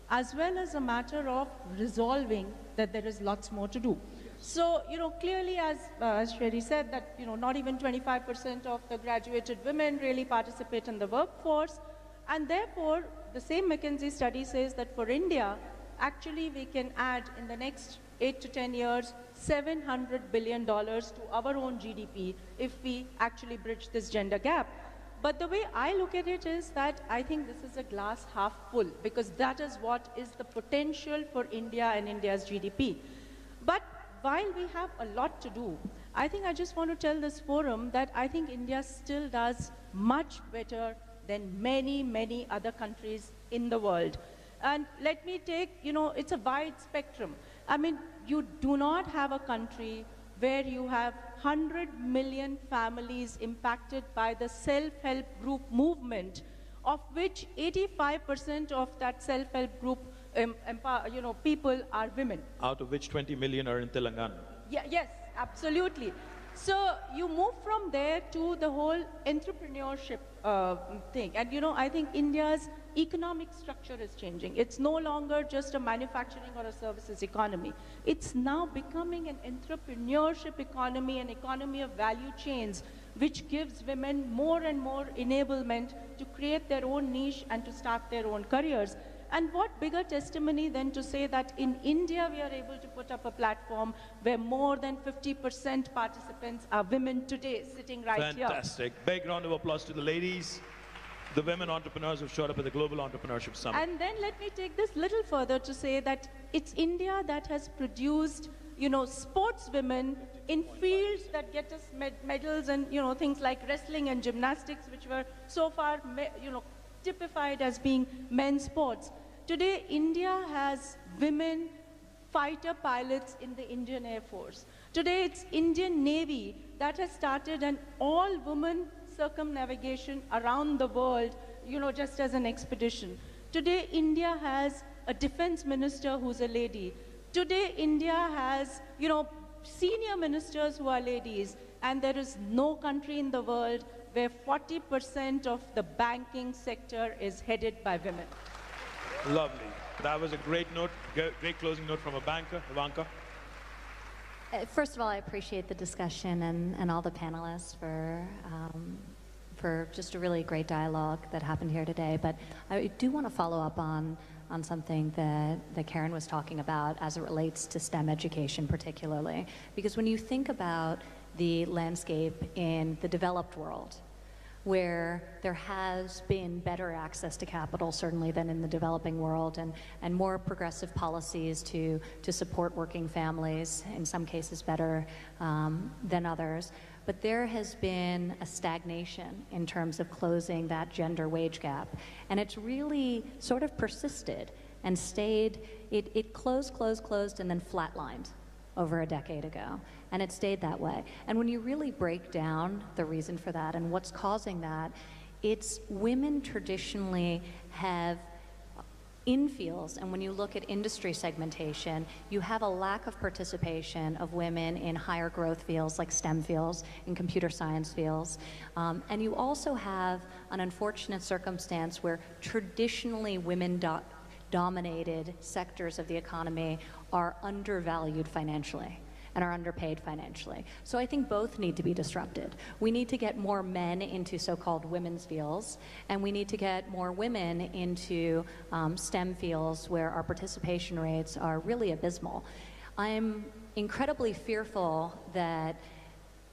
as well as a matter of resolving that there is lots more to do. So, clearly, as Cherie said, that, not even 25% of the graduated women really participate in the workforce. And therefore, the same McKinsey study says that for India, actually we can add in the next 8 to 10 years, $700 billion to our own GDP if we actually bridge this gender gap. But the way I look at it is that I think this is a glass half full, because that is what is the potential for India and India's GDP. But while we have a lot to do, I think I just want to tell this forum that I think India still does much better than many, many other countries in the world. And let me take, it's a wide spectrum. I mean, you do not have a country where you have 100 million families impacted by the self-help group movement, of which 85% of that self-help group people are women. Out of which 20 million are in Telangana. Yeah, yes, absolutely. So you move from there to the whole entrepreneurship thing. And I think India's economic structure is changing. It's no longer just a manufacturing or a services economy. It's now becoming an entrepreneurship economy, an economy of value chains, which gives women more and more enablement to create their own niche and to start their own careers. And what bigger testimony than to say that in India we are able to put up a platform where more than 50% participants are women today, sitting right here. Fantastic. Big round of applause to the ladies, the women entrepreneurs who showed up at the Global Entrepreneurship Summit. And then let me take this little further to say that it's India that has produced, sportswomen in fields that get us medals and, things like wrestling and gymnastics, which were so far, typified as being men's sports. Today, India has women fighter pilots in the Indian Air Force. Today, it's Indian Navy that has started an all-woman circumnavigation around the world, just as an expedition. Today, India has a defense minister who's a lady. Today, India has, senior ministers who are ladies, and there is no country in the world where 40% of the banking sector is headed by women. Lovely. That was a great note, great closing note from a banker. Ivanka? First of all, I appreciate the discussion and all the panelists for just a really great dialogue that happened here today. But I do want to follow up on something that Karen was talking about as it relates to STEM education particularly. Because when you think about the landscape in the developed world, where there has been better access to capital, certainly, than in the developing world, and more progressive policies to support working families, in some cases better than others. But there has been a stagnation in terms of closing that gender wage gap. And it's really sort of persisted and stayed, it closed, and then flatlined over a decade ago. And it stayed that way. And when you really break down the reason for that and what's causing that, it's women traditionally have in fields, and when you look at industry segmentation, you have a lack of participation of women in higher growth fields like STEM fields and computer science fields. And you also have an unfortunate circumstance where traditionally women dominated sectors of the economy are undervalued financially and are underpaid financially. So I think both need to be disrupted. We need to get more men into so-called women's fields, and we need to get more women into STEM fields where our participation rates are really abysmal. I'm incredibly fearful that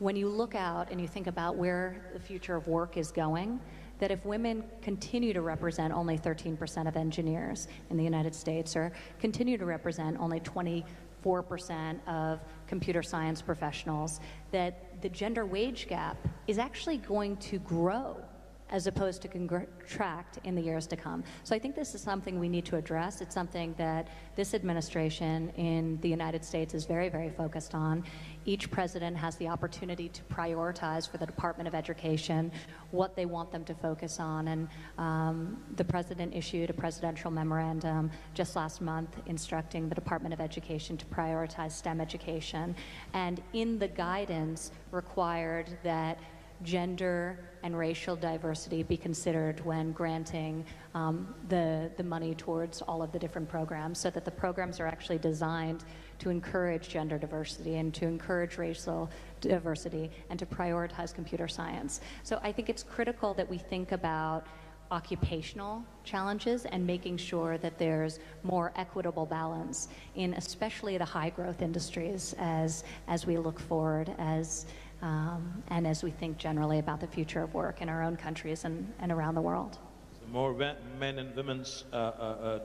when you look out and you think about where the future of work is going, that if women continue to represent only 13% of engineers in the United States, or continue to represent only 24% of computer science professionals, that the gender wage gap is actually going to grow as opposed to contract in the years to come. So I think this is something we need to address. It's something that this administration in the United States is very, very focused on. Each president has the opportunity to prioritize for the Department of Education what they want them to focus on. And the president issued a presidential memorandum just last month instructing the Department of Education to prioritize STEM education. And in the guidance required that gender and racial diversity be considered when granting the money towards all of the different programs, so that the programs are actually designed to encourage gender diversity and to encourage racial diversity and to prioritize computer science. So I think it's critical that we think about occupational challenges and making sure that there's more equitable balance in especially the high growth industries as we look forward and as we think generally about the future of work in our own countries and around the world. So more men and women's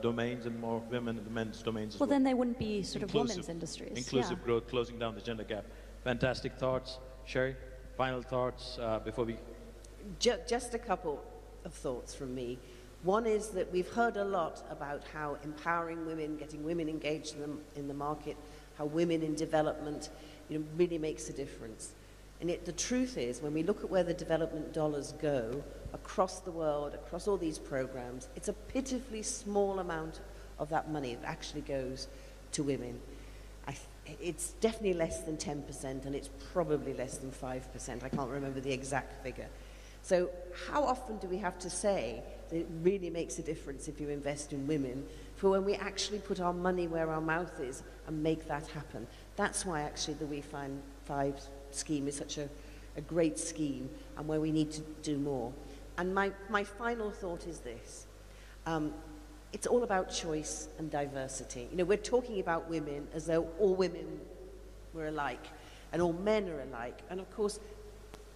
domains and more women and men's domains as well. Well, then they wouldn't be sort of women's industries. Inclusive growth, closing down the gender gap. Fantastic thoughts. Cherie, final thoughts before we... Just a couple of thoughts from me. One is that we've heard a lot about how empowering women, getting women engaged in the market, how women in development, really makes a difference. And yet the truth is, when we look at where the development dollars go across the world, across all these programs, it's a pitifully small amount of that money that actually goes to women. It's definitely less than 10%, and it's probably less than 5%. I can't remember the exact figure. So how often do we have to say that it really makes a difference if you invest in women for when we actually put our money where our mouth is and make that happen? That's why actually the We Find Five scheme is such a great scheme and where we need to do more. And my final thought is this. It's all about choice and diversity. We're talking about women as though all women were alike and all men are alike. And of course,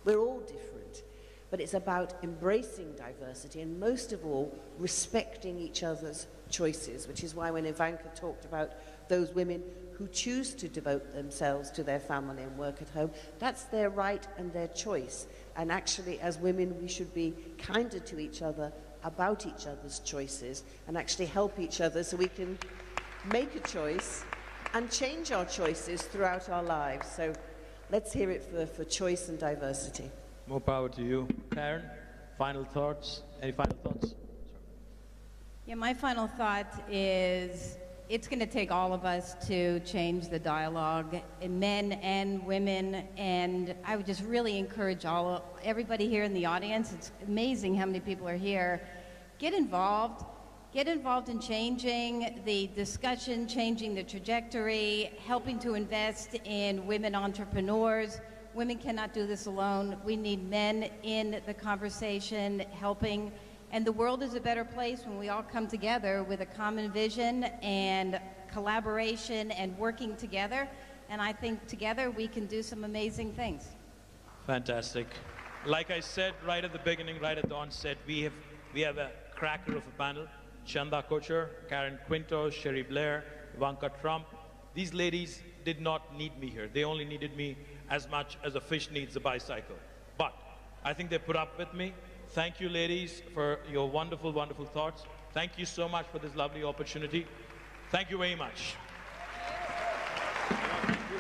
we're all different. But it's about embracing diversity and most of all, respecting each other's choices, which is why when Ivanka talked about those women who choose to devote themselves to their family and work at home, that's their right and their choice. And actually, as women, we should be kinder to each other about each other's choices and actually help each other so we can make a choice and change our choices throughout our lives. So let's hear it for choice and diversity. More power to you. Karen, final thoughts? Any final thoughts? Yeah, my final thought is it's going to take all of us to change the dialogue, men and women, and I would just really encourage everybody here in the audience. It's amazing how many people are here. Get involved. Get involved in changing the discussion, changing the trajectory, helping to invest in women entrepreneurs. Women cannot do this alone. We need men in the conversation, helping. And the world is a better place when we all come together with a common vision and collaboration and working together. And I think together we can do some amazing things. Fantastic. Like I said right at the beginning, right at the onset, we have a cracker of a panel. Chanda Kocher, Karen Quinto, Cherie Blair, Ivanka Trump. These ladies did not need me here. They only needed me as much as a fish needs a bicycle. But I think they put up with me. Thank you, ladies, for your wonderful, wonderful thoughts. Thank you so much for this lovely opportunity. Thank you very much. Thank you,